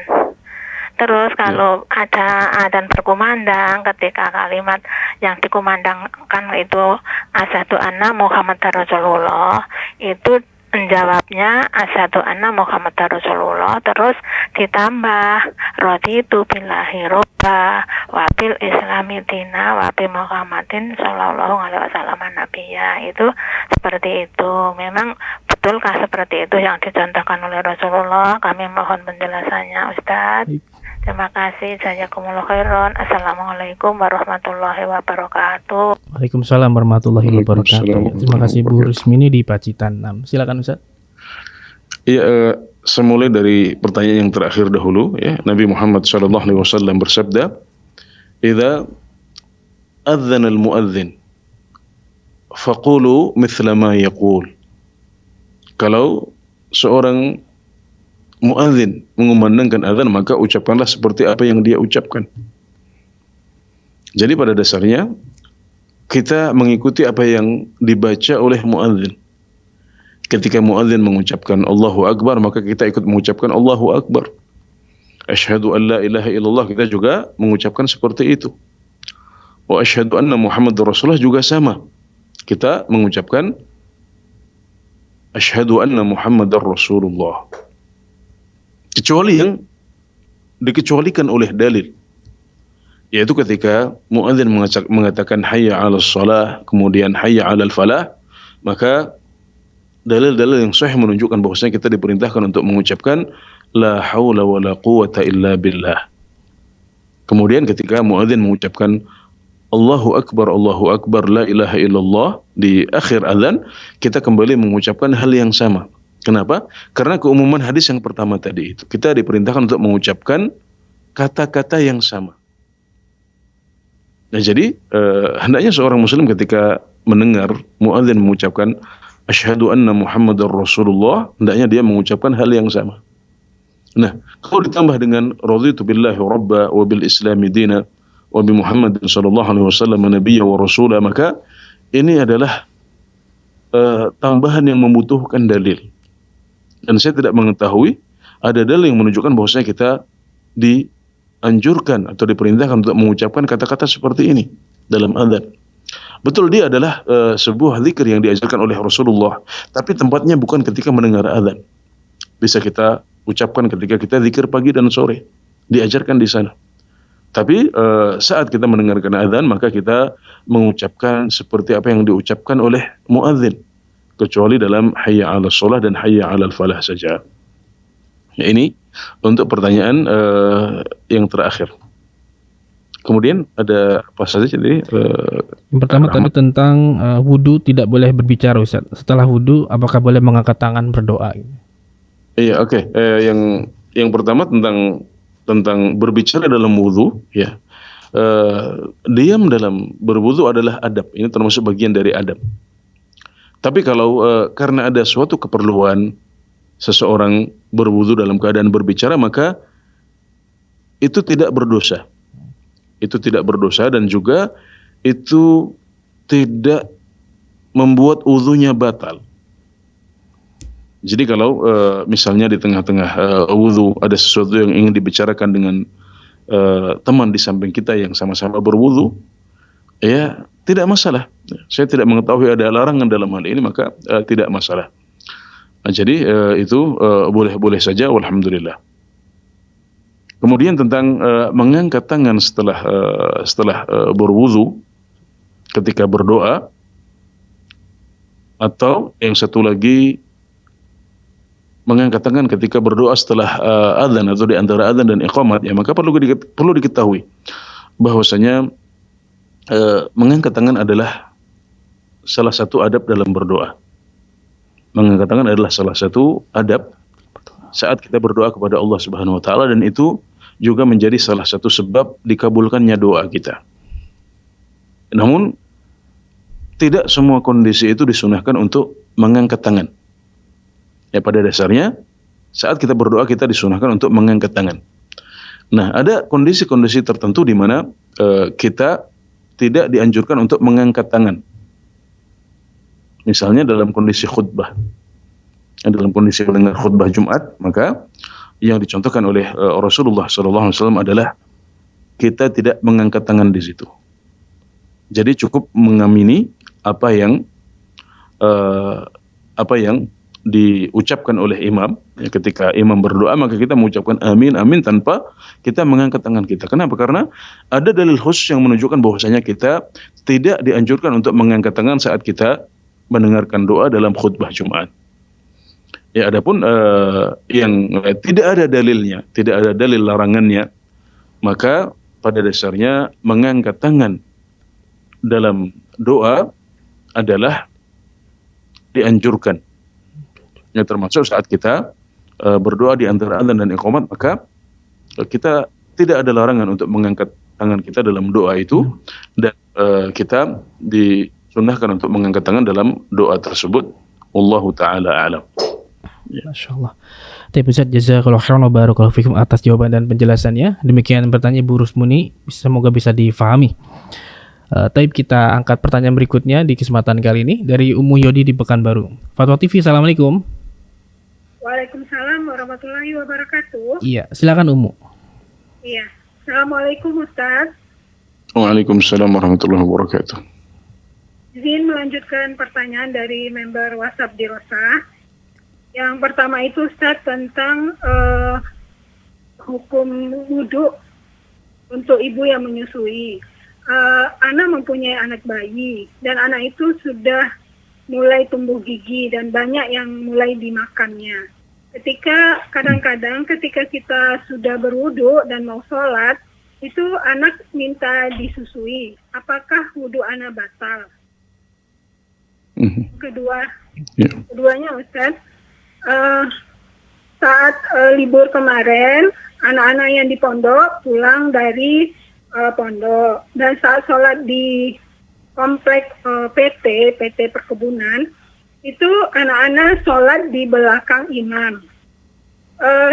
Terus kalau ada adzan berkumandang, ketika kalimat yang dikumandangkan itu asyhadu anna Muhammadar Rasulullah, itu menjawabnya asyhadu anna Muhammadar Rasulullah, terus ditambah raditu billahi robba wa bil islami dina wa bi Muhammadin sallallahu alaihi wasallam nabiyya. Itu seperti itu. Memang betulkah seperti itu yang dicontohkan oleh Rasulullah? Kami mohon penjelasannya, Ustaz. Terima kasih. Jazakumullah khairan. Assalamualaikum warahmatullahi wabarakatuh. Waalaikumsalam warahmatullahi wabarakatuh. Terima kasih Bu Rusmini di Pacitan 6. Silakan Ustaz. Iya, semulai dari pertanyaan yang terakhir dahulu, ya. Nabi Muhammad SAW bersabda, "Idza adzana al-muadzin, faqulu mithla ma yaqul." Kalau seorang muadzin mengumandangkan azan, maka ucapkanlah seperti apa yang dia ucapkan. Jadi pada dasarnya kita mengikuti apa yang dibaca oleh muadzin. Ketika muadzin mengucapkan Allahu Akbar, maka kita ikut mengucapkan Allahu Akbar. Asyhadu an la ilaha illallah, kita juga mengucapkan seperti itu. Wa asyhadu anna Muhammadar Rasulullah juga sama. Kita mengucapkan asyhadu anna Muhammadar Rasulullah. Kecuali yang dikecualikan oleh dalil, yaitu ketika muadzin mengatakan hayya 'alas shalah, kemudian hayya 'alal falah, maka dalil-dalil yang sahih menunjukkan bahwasanya kita diperintahkan untuk mengucapkan la haula wala quwata illa billah. Kemudian ketika muadzin mengucapkan Allahu Akbar, la ilaha illallah di akhir azan, kita kembali mengucapkan hal yang sama. Kenapa? Karena keumuman hadis yang pertama tadi itu, kita diperintahkan untuk mengucapkan kata-kata yang sama. Nah, jadi hendaknya seorang muslim ketika mendengar muadzin mengucapkan asyhadu anna Muhammadar Rasulullah, hendaknya dia mengucapkan hal yang sama. Nah, kalau ditambah dengan raditu billahi rabba wa bil islami dina wa bi Muhammadin sallallahu alaihi wasallam nabiyya wa rasula, maka ini adalah tambahan yang membutuhkan dalil. Dan saya tidak mengetahui ada dalil yang menunjukkan bahwasanya kita dianjurkan atau diperintahkan untuk mengucapkan kata-kata seperti ini dalam adzan. Betul, dia adalah sebuah zikir yang diajarkan oleh Rasulullah, tapi tempatnya bukan ketika mendengar adzan. Bisa kita ucapkan ketika kita zikir pagi dan sore, diajarkan di sana. Tapi saat kita mendengarkan adzan, maka kita mengucapkan seperti apa yang diucapkan oleh muadzin, kecuali dalam hayya 'alas shalah dan hayya 'alal falah saja. Ya, ini untuk pertanyaan yang terakhir. Kemudian ada apa saja jadi? Yang pertama tadi tentang wudu tidak boleh berbicara, Ustaz. Setelah wudu apakah boleh mengangkat tangan berdoa? Iya, oke. Yang pertama tentang berbicara dalam wudu, ya. Diam dalam berwudu adalah adab. Ini termasuk bagian dari adab. Tapi kalau karena ada suatu keperluan seseorang berwudu dalam keadaan berbicara, maka itu tidak berdosa. Itu tidak berdosa dan juga itu tidak membuat wudunya batal. Jadi kalau misalnya di tengah-tengah wudu ada sesuatu yang ingin dibicarakan dengan teman di samping kita yang sama-sama berwudu, ya tidak masalah. Saya tidak mengetahui ada larangan dalam hal ini, maka tidak masalah. Nah, jadi itu boleh-boleh saja, walhamdulillah. Kemudian tentang mengangkat tangan setelah berwudu ketika berdoa, atau yang satu lagi mengangkat tangan ketika berdoa setelah adzan atau di antara adzan dan iqamat, ya maka perlu diketahui bahwasanya mengangkat tangan adalah salah satu adab dalam berdoa. Mengangkat tangan adalah salah satu adab saat kita berdoa kepada Allah Subhanahu wa taala, dan itu juga menjadi salah satu sebab dikabulkannya doa kita. Namun tidak semua kondisi itu disunahkan untuk mengangkat tangan. Ya, pada dasarnya saat kita berdoa kita disunahkan untuk mengangkat tangan. Nah, ada kondisi-kondisi tertentu di mana kita tidak dianjurkan untuk mengangkat tangan. Misalnya dalam kondisi khutbah. Dalam kondisi mendengar khutbah Jumat, maka yang dicontohkan oleh Rasulullah SAW adalah kita tidak mengangkat tangan di situ. Jadi cukup mengamini apa yang diucapkan oleh imam. Ya, ketika imam berdoa maka kita mengucapkan amin amin tanpa kita mengangkat tangan kita. Kenapa? Karena ada dalil khusus yang menunjukkan bahwasanya kita tidak dianjurkan untuk mengangkat tangan saat kita mendengarkan doa dalam khutbah Jumat. Ya, adapun yang tidak ada dalilnya, tidak ada dalil larangannya, maka pada dasarnya mengangkat tangan dalam doa adalah dianjurkan. Ya, termasuk saat kita berdoa di antara adzan dan iqamat, maka kita tidak ada larangan untuk mengangkat tangan kita dalam doa itu, dan kita disunahkan untuk mengangkat tangan dalam doa tersebut. Wallahu taala a'lam. Masya Allah. Tapi Ustaz, jazakallahu khairan wa barakallahu fikum atas jawaban dan penjelasannya. Demikian pertanyaan Bu Rusmuni, semoga bisa difahami. Taib, kita angkat pertanyaan berikutnya di kesempatan kali ini dari Ummu Yodi di Pekanbaru. Fatwa TV, Assalamualaikum. Waalaikumsalam warahmatullahi wabarakatuh. Iya, silakan Ummu. Iya, Assalamualaikum Ustaz. Waalaikumsalam warahmatullahi wabarakatuh. Izin melanjutkan pertanyaan dari member WhatsApp di Rosa. Yang pertama itu Ustaz tentang hukum wudhu untuk ibu yang menyusui. Ana mempunyai anak bayi dan anak itu sudah mulai tumbuh gigi dan banyak yang mulai dimakannya. Kadang-kadang ketika kita sudah berwudhu dan mau sholat, itu anak minta disusui. Apakah wudhu ana batal? Keduanya Ustaz, saat libur kemarin, anak-anak yang di pondok pulang dari pondok, dan saat sholat di komplek PT perkebunan, itu anak-anak sholat di belakang imam.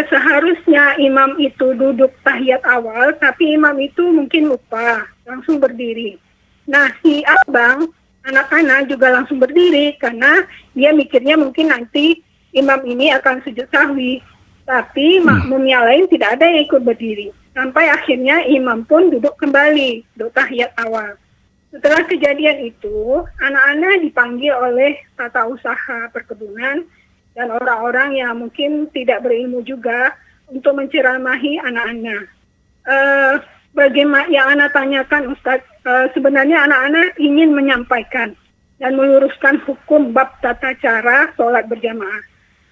Seharusnya imam itu duduk tahiyat awal, tapi imam itu mungkin lupa, langsung berdiri. Nah, si abang, anak-anak juga langsung berdiri, karena dia mikirnya mungkin nanti imam ini akan sujud sahwi, tapi makmum yang lain tidak ada yang ikut berdiri. Sampai akhirnya imam pun duduk kembali, duduk tahiyat awal. Setelah kejadian itu, anak-anak dipanggil oleh tata usaha perkebunan dan orang-orang yang mungkin tidak berilmu juga untuk menceramahi anak-anak. Bagaimana yang anak tanyakan Ustaz, sebenarnya anak-anak ingin menyampaikan dan meluruskan hukum bab tata cara sholat berjamaah.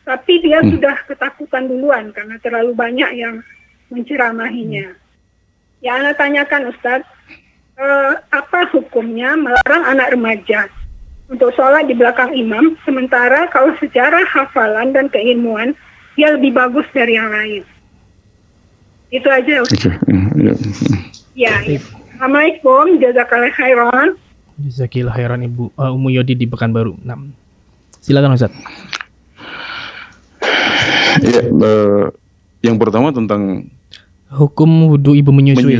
Tapi dia sudah ketakutan duluan karena terlalu banyak yang menceramahinya. Yang anak tanyakan Ustaz, apa hukumnya melarang anak remaja untuk sholat di belakang imam, sementara kalau secara hafalan dan keilmuan dia lebih bagus dari yang lain. Itu aja Ustaz. Ya. Assalamualaikum, jazakallahu khairan. Jazakallahu khairan Ibu Ummu Yodi di Pekanbaru. Nah, silakan Ustaz. Ya, yang pertama tentang hukum wudhu ibu menyusui.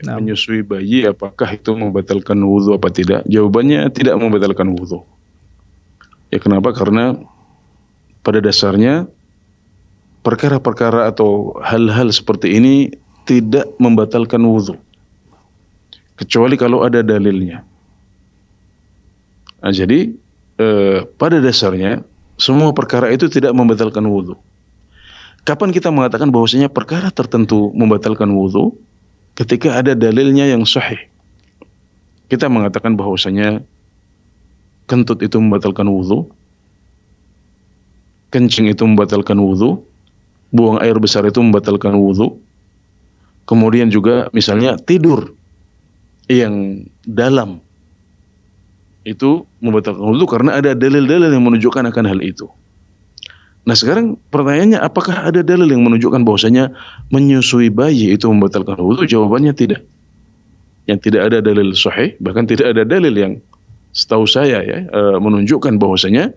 Menyusui bayi, apakah itu membatalkan wudhu apa tidak? Jawabannya tidak membatalkan wudhu. Ya, kenapa? Karena pada dasarnya perkara-perkara atau hal-hal seperti ini tidak membatalkan wudhu, kecuali kalau ada dalilnya. Nah, jadi pada dasarnya semua perkara itu tidak membatalkan wudhu. Kapan kita mengatakan bahwasanya perkara tertentu membatalkan wudu? Ketika ada dalilnya yang sahih. Kita mengatakan bahwasanya kentut itu membatalkan wudu, kencing itu membatalkan wudu, buang air besar itu membatalkan wudu. Kemudian juga misalnya tidur yang dalam itu membatalkan wudu karena ada dalil-dalil yang menunjukkan akan hal itu. Nah sekarang pertanyaannya, apakah ada dalil yang menunjukkan bahwasanya menyusui bayi itu membatalkan wudu? Jawabannya tidak. Yang tidak ada dalil sahih, bahkan tidak ada dalil yang setahu saya menunjukkan bahwasanya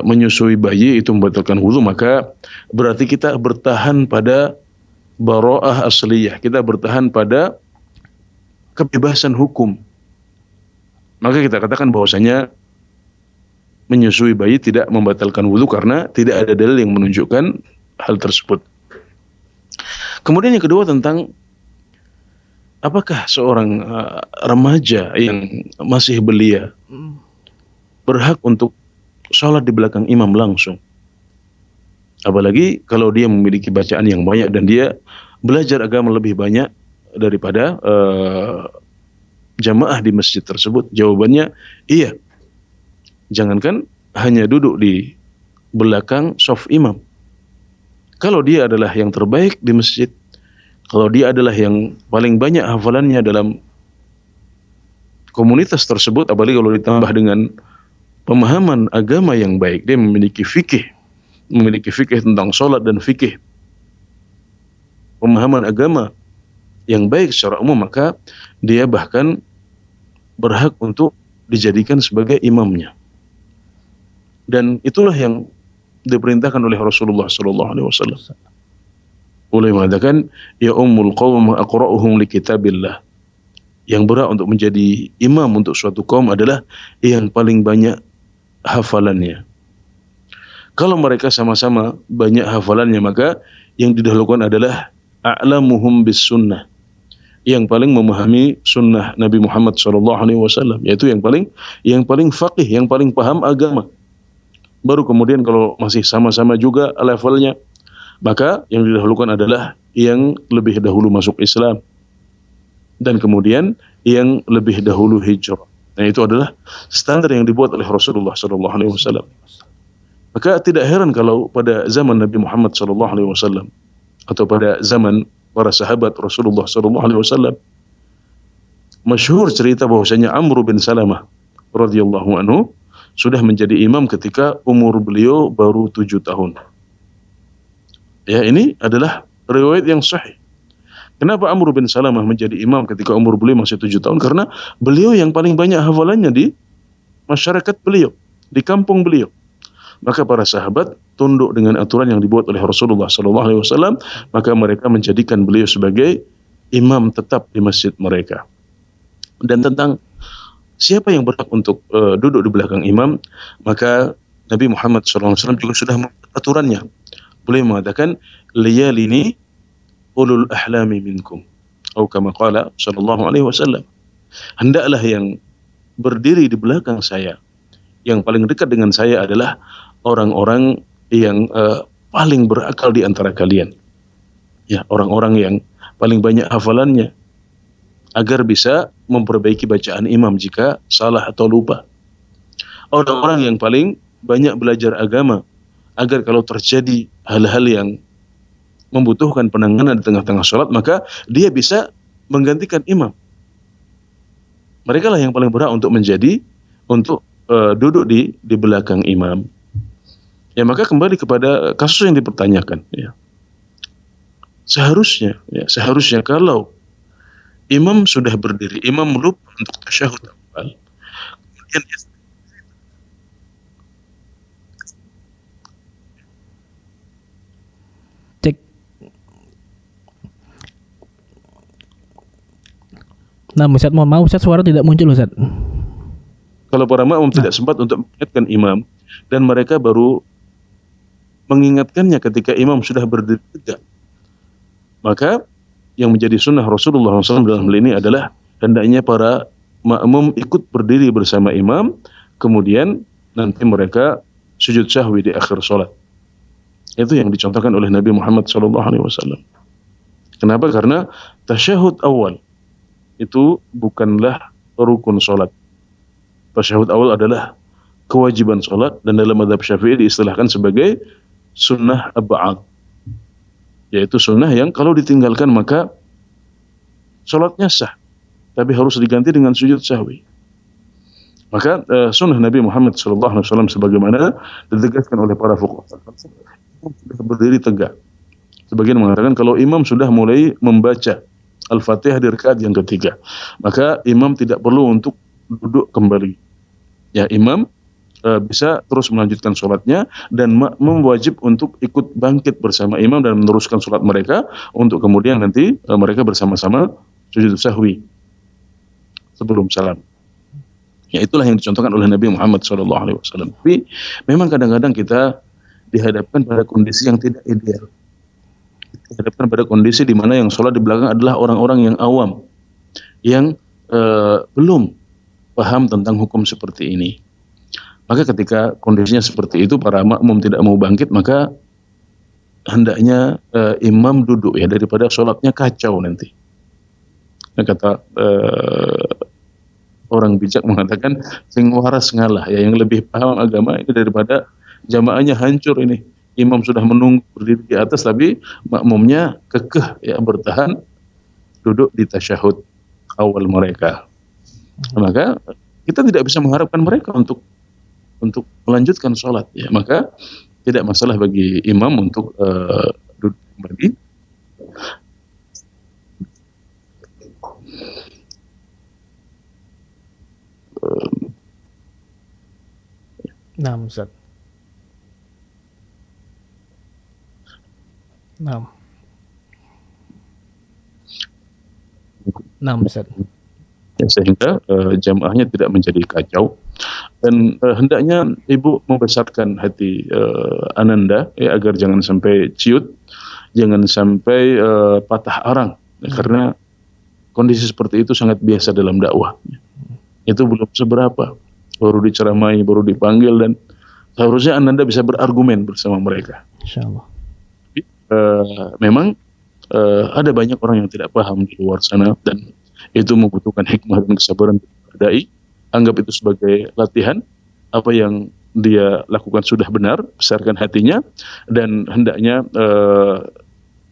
menyusui bayi itu membatalkan wudu. Maka berarti kita bertahan pada bara'ah asliyah, kita bertahan pada kebebasan hukum. Maka kita katakan bahwasanya menyusui bayi tidak membatalkan wudu karena tidak ada dalil yang menunjukkan hal tersebut. Kemudian yang kedua tentang apakah seorang remaja yang masih belia berhak untuk sholat di belakang imam langsung. Apalagi kalau dia memiliki bacaan yang banyak dan dia belajar agama lebih banyak daripada jamaah di masjid tersebut. Jawabannya iya. Jangankan hanya duduk di belakang shaf imam. Kalau dia adalah yang terbaik di masjid, kalau dia adalah yang paling banyak hafalannya dalam komunitas tersebut, apalagi kalau ditambah dengan pemahaman agama yang baik, dia memiliki fikih tentang sholat dan fikih, pemahaman agama yang baik secara umum, maka dia bahkan berhak untuk dijadikan sebagai imamnya. Dan itulah yang diperintahkan oleh Rasulullah SAW. Boleh mengatakan, ya ummul qawm aqra'uhum li kitabillah. Yang berhak untuk menjadi imam untuk suatu kaum adalah yang paling banyak hafalannya. Kalau mereka sama-sama banyak hafalannya, maka yang didahulukan adalah a'lamuhum bis sunnah. Yang paling memahami sunnah Nabi Muhammad SAW, yaitu yang paling faqih, yang paling paham agama. Baru kemudian kalau masih sama-sama juga levelnya, maka yang didahulukan adalah yang lebih dahulu masuk Islam dan kemudian yang lebih dahulu hijrah. Nah itu adalah standar yang dibuat oleh Rasulullah SAW. Maka tidak heran kalau pada zaman Nabi Muhammad SAW atau pada zaman para sahabat Rasulullah SAW, masyhur cerita bahwasanya Amr bin Salamah radhiyallahu anhu sudah menjadi imam ketika umur beliau baru 7 tahun. Ya, ini adalah riwayat yang sahih. Kenapa Amr bin Salamah menjadi imam ketika umur beliau masih 7 tahun? Karena beliau yang paling banyak hafalannya di masyarakat beliau, di kampung beliau. Maka para sahabat tunduk dengan aturan yang dibuat oleh Rasulullah SAW, maka mereka menjadikan beliau sebagai imam tetap di masjid mereka. Dan tentang siapa yang berhak untuk duduk di belakang imam, maka Nabi Muhammad SAW juga sudah membuat aturannya. Beliau mengatakan, liyalini ulul ahlami minkum, atau kama qala sallallahu alaihi wasallam. Hendaklah yang berdiri di belakang saya, yang paling dekat dengan saya adalah orang-orang yang paling berakal di antara kalian. Ya, orang-orang yang paling banyak hafalannya, agar bisa memperbaiki bacaan imam jika salah atau lupa. Orang-orang yang paling banyak belajar agama, agar kalau terjadi hal-hal yang membutuhkan penanganan di tengah-tengah sholat, maka dia bisa menggantikan imam. Mereka lah yang paling berhak untuk duduk di belakang imam. Ya, maka kembali kepada kasus yang dipertanyakan. Ya. Seharusnya kalau imam sudah berdiri, imam lupa untuk tasyahud awal, kemudian cek. Nah, Ustaz, mohon maaf Ustaz, suara tidak muncul Ustaz. Kalau para makmum tidak sempat untuk mengingatkan imam dan mereka baru mengingatkannya ketika imam sudah berdiri tegak, maka yang menjadi sunnah Rasulullah SAW dalam hal ini adalah hendaknya para makmum ikut berdiri bersama imam, kemudian nanti mereka sujud sahwi di akhir sholat. Itu yang dicontohkan oleh Nabi Muhammad SAW. Kenapa? Karena tasyahud awal itu bukanlah rukun sholat. Tasyahud awal adalah kewajiban sholat, dan dalam mazhab Syafi'i diistilahkan sebagai sunnah ab'ad, yaitu sunnah yang kalau ditinggalkan maka sholatnya sah, tapi harus diganti dengan sujud sahwi. Maka sunnah Nabi Muhammad SAW sebagaimana ditegaskan oleh para fuqaha, sudah berdiri tegak. Sebagian mengatakan kalau imam sudah mulai membaca Al-Fatihah di rakaat yang ketiga, maka imam tidak perlu untuk duduk kembali. Ya, imam bisa terus melanjutkan sholatnya, dan makmum wajib untuk ikut bangkit bersama imam dan meneruskan sholat mereka, untuk kemudian nanti mereka bersama-sama sujud sahwi sebelum salam. Ya, itulah yang dicontohkan oleh Nabi Muhammad SAW. Tapi memang kadang-kadang kita dihadapkan pada kondisi yang tidak ideal. Dihadapkan pada kondisi di mana yang sholat di belakang adalah orang-orang yang awam, yang belum paham tentang hukum seperti ini. Maka ketika kondisinya seperti itu, para makmum tidak mau bangkit, maka hendaknya imam duduk, ya, daripada sholatnya kacau nanti. Nah, kata orang bijak mengatakan, sing waras ngalah, ya, yang lebih paham agama ini daripada jamaahnya hancur ini. Imam sudah menunggu berdiri di atas, tapi makmumnya kekeh, ya, bertahan duduk di tasyahud awal mereka. Maka kita tidak bisa mengharapkan mereka untuk melanjutkan sholat, ya. Maka tidak masalah bagi imam untuk duduk kembali. Nah, Ustaz. Nah, Ustaz. Ya, sehingga jamaahnya tidak menjadi kacau, dan hendaknya ibu membesarkan hati Ananda, ya, agar jangan sampai ciut, jangan sampai patah arang, ya, karena kondisi seperti itu sangat biasa dalam dakwah. Itu belum seberapa, baru diceramai, baru dipanggil, dan seharusnya Ananda bisa berargumen bersama mereka. Insyaallah. Memang ada banyak orang yang tidak paham di luar sana, dan itu membutuhkan hikmah dan kesabaran dai. Anggap itu sebagai latihan. Apa yang dia lakukan sudah benar, besarkan hatinya, dan hendaknya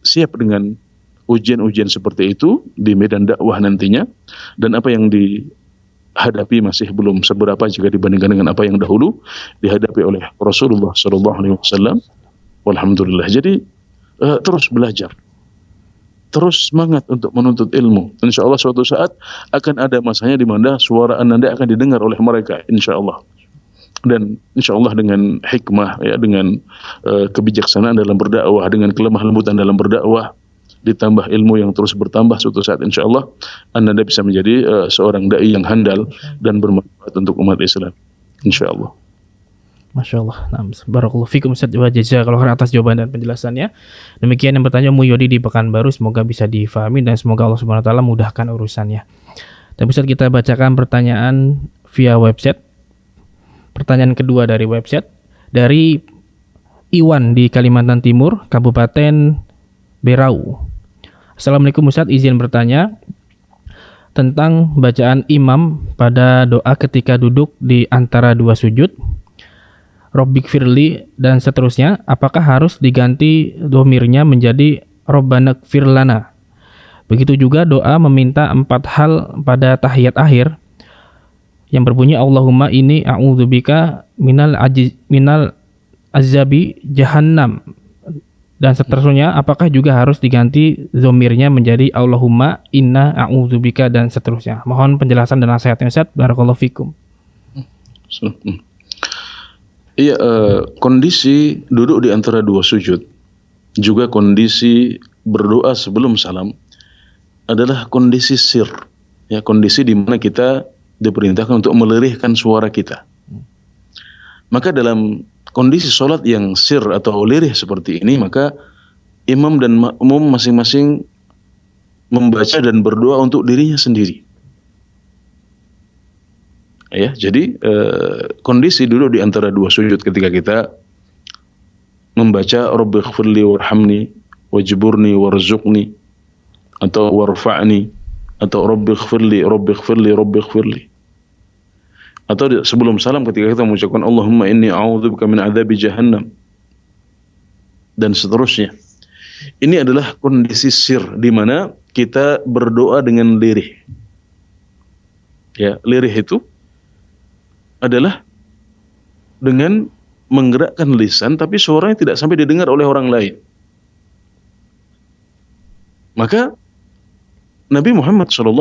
siap dengan ujian-ujian seperti itu di medan dakwah nantinya. Dan apa yang dihadapi masih belum seberapa jika dibandingkan dengan apa yang dahulu dihadapi oleh Rasulullah SAW. Walhamdulillah. Jadi terus belajar, terus semangat untuk menuntut ilmu. Insya Allah suatu saat akan ada masanya di mana suara Ananda akan didengar oleh mereka, insya Allah. Dan insya Allah dengan hikmah, ya, dengan kebijaksanaan dalam berdakwah, dengan kelemah lembutan dalam berdakwah, ditambah ilmu yang terus bertambah, suatu saat insya Allah Ananda bisa menjadi seorang dai yang handal dan bermanfaat untuk umat Islam, insya Allah. Masya Allah. Nah, barakallahu fikum Ustaz wa jazakallahu khairan atas jawaban dan penjelasannya. Demikian yang bertanya Mu Yodi di Pekanbaru, semoga bisa difahami dan semoga Allah Subhanahu wa taala mudahkan urusannya. Dan Ustaz, kita bacakan pertanyaan via website. Pertanyaan kedua dari website dari Iwan di Kalimantan Timur, Kabupaten Berau. Assalamualaikum Ustaz, izin bertanya tentang bacaan imam pada doa ketika duduk di antara dua sujud, Robbik firli dan seterusnya, apakah harus diganti domirnya menjadi Robbana firlana? Begitu juga doa meminta 4 hal pada tahiyat akhir yang berbunyi Allahumma inni a'udzubika minal azabi jahannam dan seterusnya, apakah juga harus diganti domirnya menjadi Allahumma inna a'udzubika dan seterusnya? Mohon penjelasan dan nasihatnya Ustaz. Barakallahu fikum. Iya, kondisi duduk di antara dua sujud, juga kondisi berdoa sebelum salam adalah kondisi sir, ya, kondisi di mana kita diperintahkan untuk melirihkan suara kita. Maka dalam kondisi sholat yang sir atau lirih seperti ini, maka imam dan makmum masing-masing membaca dan berdoa untuk dirinya sendiri. Ya, jadi kondisi duduk di antara dua sujud ketika kita membaca Rabbighfirli warhamni wajburni warzuqni atau warfa'ni atau Rabbighfirli atau sebelum salam ketika kita mengucapkan Allahumma inni a'udzubika min adzabi jahannam dan seterusnya. Ini adalah kondisi sir di mana kita berdoa dengan lirih. Ya, lirih itu adalah dengan menggerakkan lisan tapi suaranya tidak sampai didengar oleh orang lain. Maka Nabi Muhammad SAW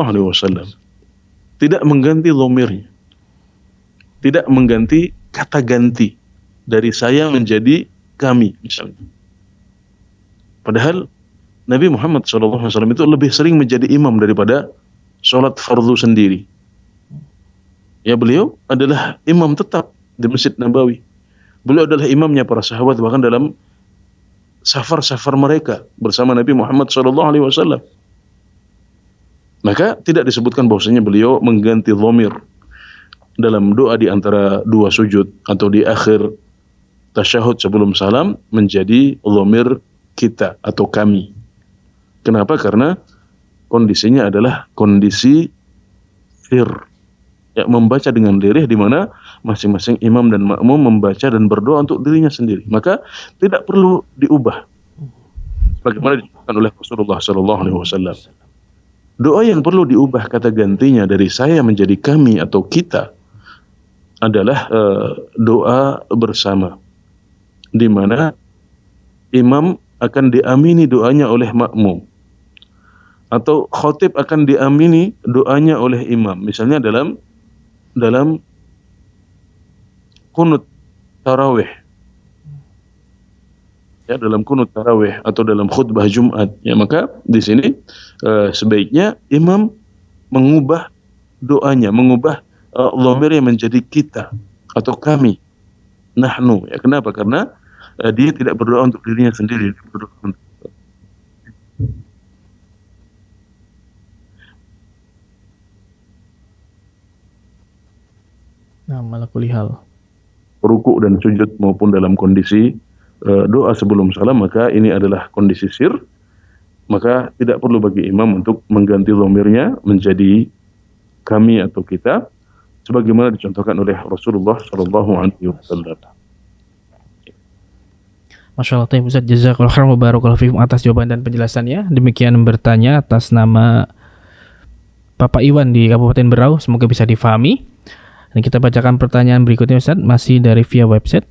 tidak mengganti dhamirnya, tidak mengganti kata ganti dari saya menjadi kami misalnya. Padahal Nabi Muhammad SAW itu lebih sering menjadi imam daripada sholat fardu sendiri. Ya, beliau adalah imam tetap di Masjid Nabawi. Beliau adalah imamnya para sahabat bahkan dalam safar-safar mereka bersama Nabi Muhammad SAW. Maka tidak disebutkan bahwasanya beliau mengganti dhamir dalam doa di antara dua sujud atau di akhir tasyahud sebelum salam menjadi dhamir kita atau kami. Kenapa? Karena kondisinya adalah kondisi sir. Ya, membaca dengan lirih di mana masing-masing imam dan makmum membaca dan berdoa untuk dirinya sendiri. Maka tidak perlu diubah. Bagaimana disebutkan oleh Rasulullah SAW. Doa yang perlu diubah kata gantinya dari saya menjadi kami atau kita adalah doa bersama, di mana imam akan diamini doanya oleh makmum atau khatib akan diamini doanya oleh imam. Misalnya dalam kunut tarawih, ya, dalam kunut tarawih atau dalam khutbah Jumat, ya, maka di sini sebaiknya imam mengubah doanya, mengubah dhamirnya menjadi kita atau kami, nahnu. Ya, kenapa? Karena dia tidak berdoa untuk dirinya sendiri, dia berdoa untuk ala kulli hal. Ruku dan sujud maupun dalam kondisi doa sebelum salam, maka ini adalah kondisi sir. Maka tidak perlu bagi imam untuk mengganti dhamirnya menjadi kami atau kita, sebagaimana dicontohkan oleh Rasulullah SAW. Masya Allah, Ustaz, jazakallahu khairan wa barakallahu fikum atas jawaban dan penjelasannya. Demikian bertanya atas nama Bapak Iwan di Kabupaten Berau, semoga bisa difahami. Dan kita bacakan pertanyaan berikutnya, Ustaz, masih dari via website.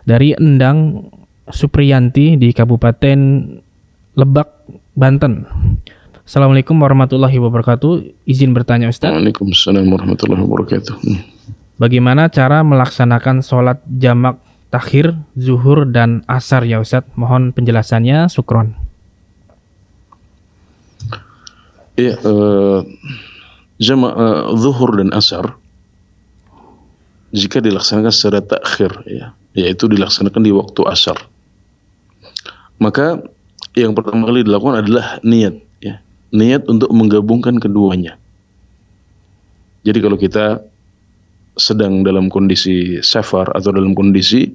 Dari Endang Supriyanti di Kabupaten Lebak, Banten. Assalamualaikum warahmatullahi wabarakatuh. Izin bertanya, Ustaz. Waalaikumsalam warahmatullahi wabarakatuh. Bagaimana cara melaksanakan sholat jamak takhir, zuhur, dan asar ya Ustaz? Mohon penjelasannya, syukron. Iya, jamak zuhur dan asar jika dilaksanakan secara takhir, ya, yaitu dilaksanakan di waktu asar, maka yang pertama kali dilakukan adalah niat, ya, niat untuk menggabungkan keduanya. Jadi kalau kita sedang dalam kondisi safar atau dalam kondisi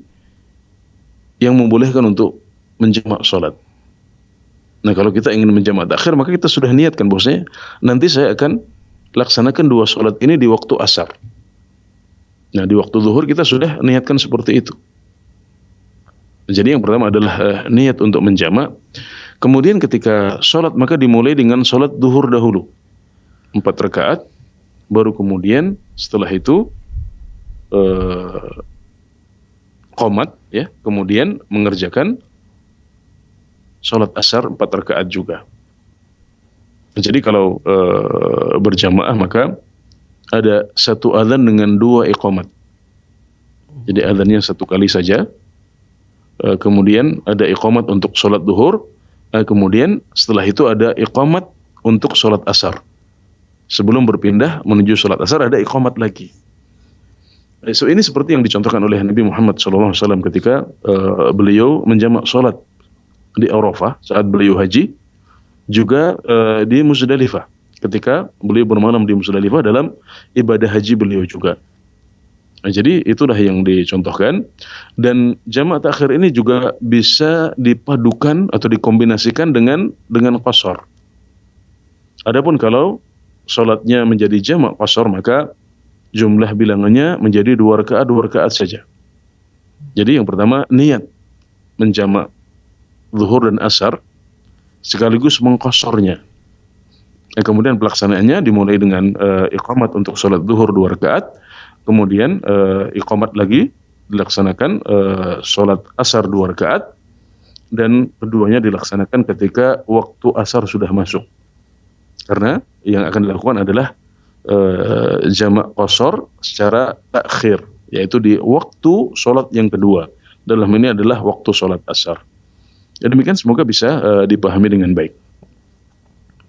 yang membolehkan untuk menjamak sholat, nah kalau kita ingin menjamak takhir, maka kita sudah niatkan bahwasanya nanti saya akan laksanakan dua sholat ini di waktu asar. Nah, di waktu zuhur kita sudah niatkan seperti itu. Jadi yang pertama adalah niat untuk menjamak. Kemudian ketika sholat maka dimulai dengan sholat zuhur dahulu, 4 rakaat, baru kemudian setelah itu qomat, ya, kemudian mengerjakan sholat asar 4 rakaat juga. Jadi kalau berjamaah maka ada satu adzan dengan 2 iqamat. Jadi adzannya 1 kali saja. Kemudian ada iqamat untuk sholat zuhur. Kemudian setelah itu ada iqamat untuk sholat asar. Sebelum berpindah menuju sholat asar ada iqamat lagi. So ini seperti yang dicontohkan oleh Nabi Muhammad SAW ketika beliau menjamak sholat di Arafah saat beliau haji, juga di Muzdalifah ketika beliau bermalam di Muzdalifah dalam ibadah haji beliau juga. Nah, jadi itulah yang dicontohkan, dan jamak takhir ini juga bisa dipadukan atau dikombinasikan dengan qasar. Adapun kalau salatnya menjadi jamak qasar, maka jumlah bilangannya menjadi 2 rakaat saja. Jadi yang pertama niat menjamak zuhur dan asar sekaligus mengqasarnya. Kemudian pelaksanaannya dimulai dengan iqamat untuk salat zuhur 2 rakaat. Kemudian iqamat lagi dilaksanakan sholat asar 2 rakaat, dan keduanya dilaksanakan ketika waktu asar sudah masuk. Karena yang akan dilakukan adalah jamak qasar secara takhir, yaitu di waktu sholat yang kedua. Dalam ini adalah waktu sholat asar. Ya, demikian, semoga bisa dipahami dengan baik.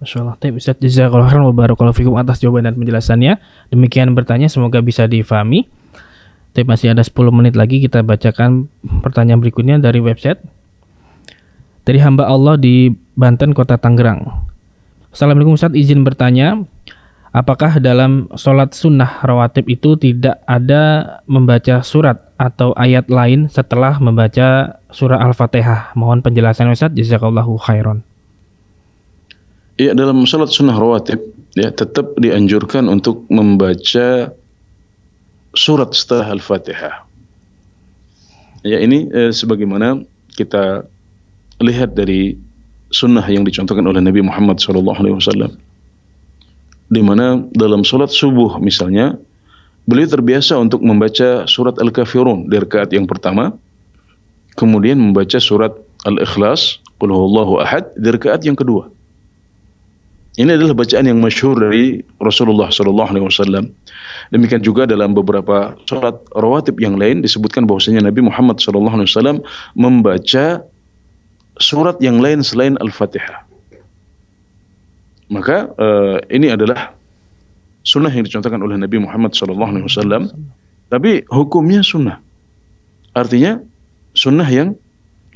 Masya Allah. Ustaz, jazakallahu khairan wa barakallahu fikum atas jawaban dan penjelasannya. Demikian bertanya, semoga bisa difahami. Tapi masih ada 10 menit lagi, kita bacakan pertanyaan berikutnya dari website. Dari hamba Allah di Banten, Kota Tangerang. Assalamualaikum Ustaz, izin bertanya, apakah dalam sholat sunnah rawatib itu tidak ada membaca surat atau ayat lain setelah membaca surah Al-Fatihah? Mohon penjelasan Ustaz, jazakallahu khairan. Ya, dalam salat sunnah rawatib ya tetap dianjurkan untuk membaca surat setelah Al-Fatihah. Ya, ini sebagaimana kita lihat dari sunnah yang dicontohkan oleh Nabi Muhammad SAW, di mana dalam salat subuh misalnya beliau terbiasa untuk membaca surat Al-Kafirun di rakaat yang pertama, kemudian membaca surat Al-Ikhlas, Qul huwallahu ahad di rakaat yang kedua. Ini adalah bacaan yang masyhur dari Rasulullah SAW. Demikian juga dalam beberapa salat rawatib yang lain disebutkan bahwasanya Nabi Muhammad SAW membaca surat yang lain selain Al-Fatihah. Maka ini adalah sunnah yang dicontohkan oleh Nabi Muhammad SAW. Tapi hukumnya sunnah. Artinya sunnah yang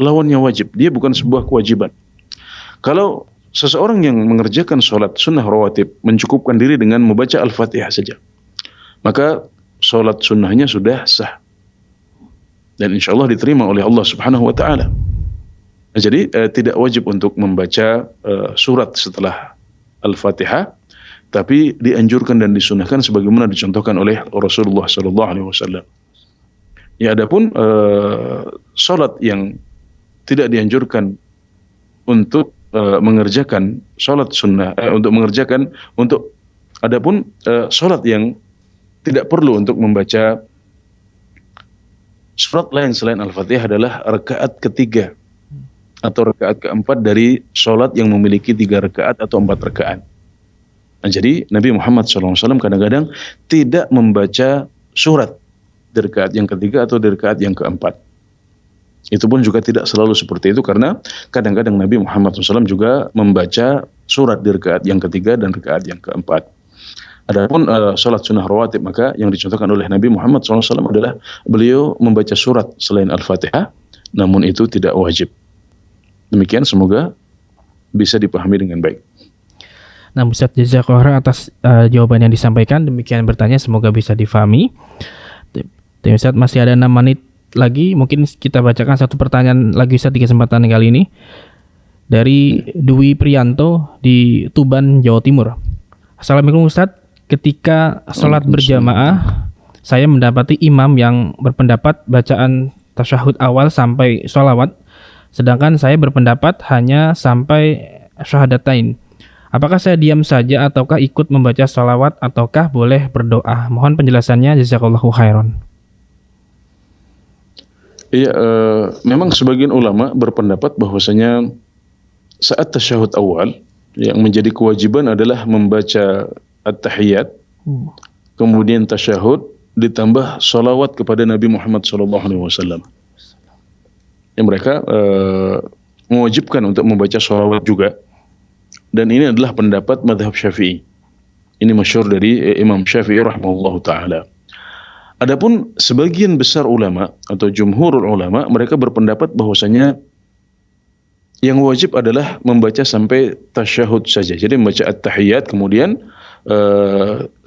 lawannya wajib. Dia bukan sebuah kewajiban. Kalau seseorang yang mengerjakan sholat sunnah rawatib mencukupkan diri dengan membaca Al-Fatihah saja, maka sholat sunnahnya sudah sah. Dan insya Allah diterima oleh Allah Subhanahu wa Ta'ala. Jadi tidak wajib untuk membaca surat setelah Al-Fatihah, tapi dianjurkan dan disunnahkan sebagaimana dicontohkan oleh Rasulullah SAW. Ya, adapun sholat yang tidak dianjurkan untuk mengerjakan sholat sunnah, adapun sholat yang tidak perlu untuk membaca surat lain selain Al-Fatihah adalah rakaat ketiga atau rakaat keempat dari sholat yang memiliki 3 rakaat atau 4 rakaat. Nah, jadi Nabi Muhammad SAW kadang-kadang tidak membaca surat di rakaat yang ketiga atau di rakaat yang keempat. Itu pun juga tidak selalu seperti itu, karena kadang-kadang Nabi Muhammad SAW juga membaca surat di rakaat yang ketiga dan rakaat yang keempat. Adapun salat sunnah rawatib, maka yang dicontohkan oleh Nabi Muhammad SAW adalah beliau membaca surat selain Al-Fatihah, namun itu tidak wajib. Demikian, semoga bisa dipahami dengan baik. Nah, Ustaz, jazakallahu khairan atas jawaban yang disampaikan. Demikian bertanya, semoga bisa difahami. Ustaz, masih ada 6 menit lagi, mungkin kita bacakan satu pertanyaan lagi Ustaz di kesempatan kali ini dari Dwi Priyanto di Tuban, Jawa Timur. Assalamualaikum Ustaz, ketika sholat berjamaah saya mendapati imam yang berpendapat bacaan tasyahud awal sampai sholawat, sedangkan saya berpendapat hanya sampai syahadatain. Apakah saya diam saja ataukah ikut membaca sholawat ataukah boleh berdoa? Mohon penjelasannya, jazakallahu khairan. Iya, memang sebagian ulama berpendapat bahwasanya saat tasyahud awal yang menjadi kewajiban adalah membaca at-tahiyat, kemudian tasyahud ditambah salawat kepada Nabi Muhammad SAW. Yang mereka mewajibkan untuk membaca salawat juga, dan ini adalah pendapat mazhab Syafi'i. Ini masyhur dari Imam Syafi'i rahimahullahu taala. Adapun sebagian besar ulama atau jumhurul ulama, mereka berpendapat bahwasanya yang wajib adalah membaca sampai tasyahud saja. Jadi membaca at-tahiyat kemudian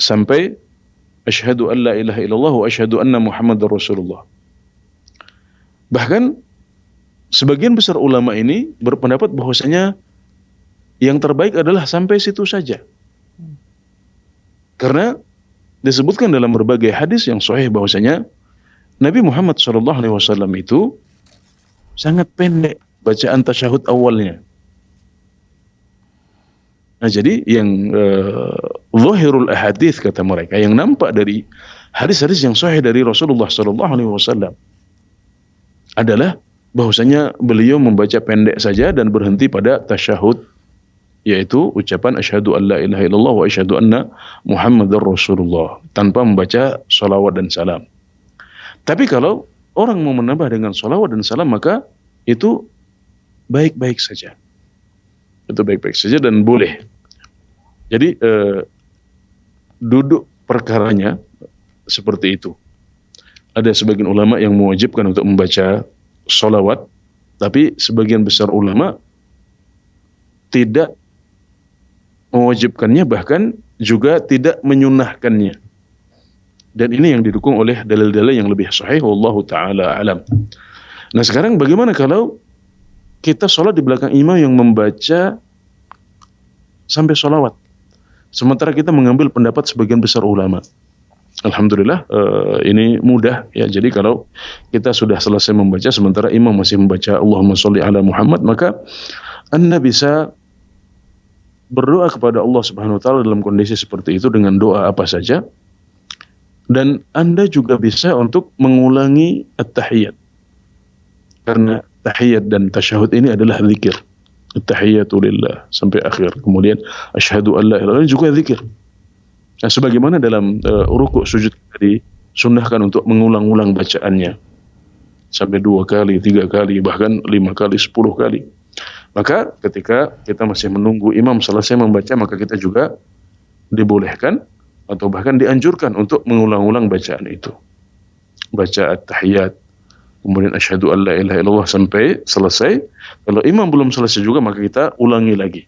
sampai asyhadu an la ilaha illallah wa asyhadu anna Muhammadar Rasulullah. Bahkan sebagian besar ulama ini berpendapat bahwasanya yang terbaik adalah sampai situ saja. Karena disebutkan dalam berbagai hadis yang sahih bahwasanya Nabi Muhammad SAW itu sangat pendek bacaan tasyahud awalnya. Nah, jadi yang zahirul ahadits kata mereka, yang nampak dari hadis-hadis yang sahih dari Rasulullah SAW adalah bahwasanya beliau membaca pendek saja dan berhenti pada tasyahud, yaitu ucapan asyhadu an la ilaha illallah wa asyhadu anna Muhammadar Rasulullah, tanpa membaca salawat dan salam. Tapi kalau orang mau menambah dengan salawat dan salam, maka itu baik-baik saja. Itu baik-baik saja dan boleh. Jadi duduk perkaranya seperti itu. Ada sebagian ulama yang mewajibkan untuk membaca salawat, tapi sebagian besar ulama tidak mewajibkannya, bahkan juga tidak menyunahkannya. Dan ini yang didukung oleh dalil-dalil yang lebih sahih, wallahu taala alam. Nah, sekarang bagaimana kalau kita sholat di belakang imam yang membaca sampai sholawat, sementara kita mengambil pendapat sebagian besar ulama? Alhamdulillah, ini mudah ya. Jadi kalau kita sudah selesai membaca sementara imam masih membaca Allahumma sholli ala Muhammad, maka Anda bisa berdoa kepada Allah Subhanahu wa taala dalam kondisi seperti itu dengan doa apa saja. Dan Anda juga bisa untuk mengulangi at-tahiyat. Karena tahiyat dan tasyahud ini adalah zikir. At-tahiyatu lillah sampai akhir. Kemudian asyhadu an la ilaha illallah juga zikir. Nah, sebagaimana dalam rukuk sujud tadi sunnahkan untuk mengulang-ulang bacaannya sampai 2 kali, 3 kali, bahkan 5 kali, 10 kali. Maka ketika kita masih menunggu imam selesai membaca, maka kita juga dibolehkan atau bahkan dianjurkan untuk mengulang-ulang bacaan itu. Baca at-tahiyat, kemudian asyhadu an la ilaha illallah sampai selesai. Kalau imam belum selesai juga, maka kita ulangi lagi.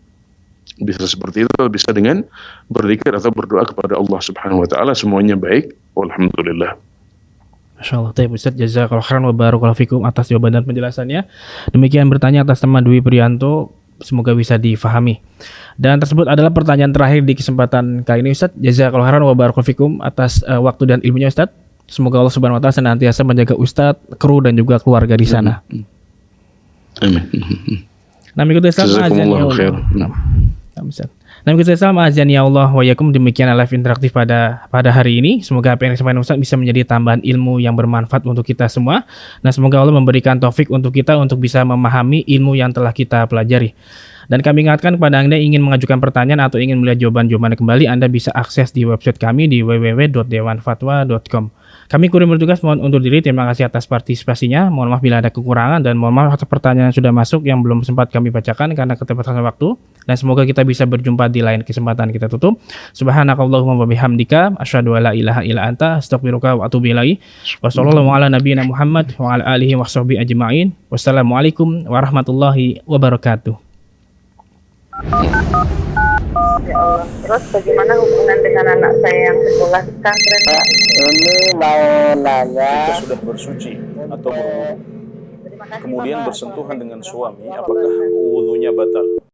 Bisa seperti itu, bisa dengan berzikir atau berdoa kepada Allah Subhanahu wa taala, semuanya baik. Alhamdulillah. Masya Allah, Ustaz, jazakallahu khairan wa barakallahu fikum atas jawaban dan penjelasannya. Demikian bertanya atas teman Dwi Priyanto, semoga bisa difahami. Dan tersebut adalah pertanyaan terakhir di kesempatan kali ini, Ustaz. Jazakallahu khairan wa barakallahu fikum atas waktu dan ilmunya, Ustaz. Semoga Allah Subhanahu wa taala senantiasa menjaga Ustaz, kru dan juga keluarga di sana. Amin. Nah, mengikuti Jazakumullahu khair. Nah, mengikuti salam azan ya Allah wa yakum. Demikian live interaktif pada hari ini. Semoga apa yang disampaikan Ustaz bisa menjadi tambahan ilmu yang bermanfaat untuk kita semua. Nah, semoga Allah memberikan taufik untuk kita untuk bisa memahami ilmu yang telah kita pelajari. Dan kami ingatkan kepada Anda yang ingin mengajukan pertanyaan atau ingin melihat jawaban-jawabannya kembali, Anda bisa akses di website kami di www.dewanfatwa.com. Kami kurir bertugas mohon undur diri. Terima kasih atas partisipasinya. Mohon maaf bila ada kekurangan dan mohon maaf atas pertanyaan yang sudah masuk yang belum sempat kami bacakan karena keterbatasan waktu. Dan semoga kita bisa berjumpa di lain kesempatan. Kita tutup. Subhanakallahumma wa bihamdika asyhadu an la ilaha illa anta astaghfiruka wa atubu ilaik. Wassallallahu ala nabiyyina Muhammad wa ala alihi washabbihi ajmain. Wassalamualaikum warahmatullahi wabarakatuh. Ya Allah. Terus bagaimana hubungan dengan anak saya yang sekolah di pesantren, Pak? Ini mau nanya. Kita sudah bersuci atau berwudu, kemudian bersentuhan dengan suami, apakah wudunya batal?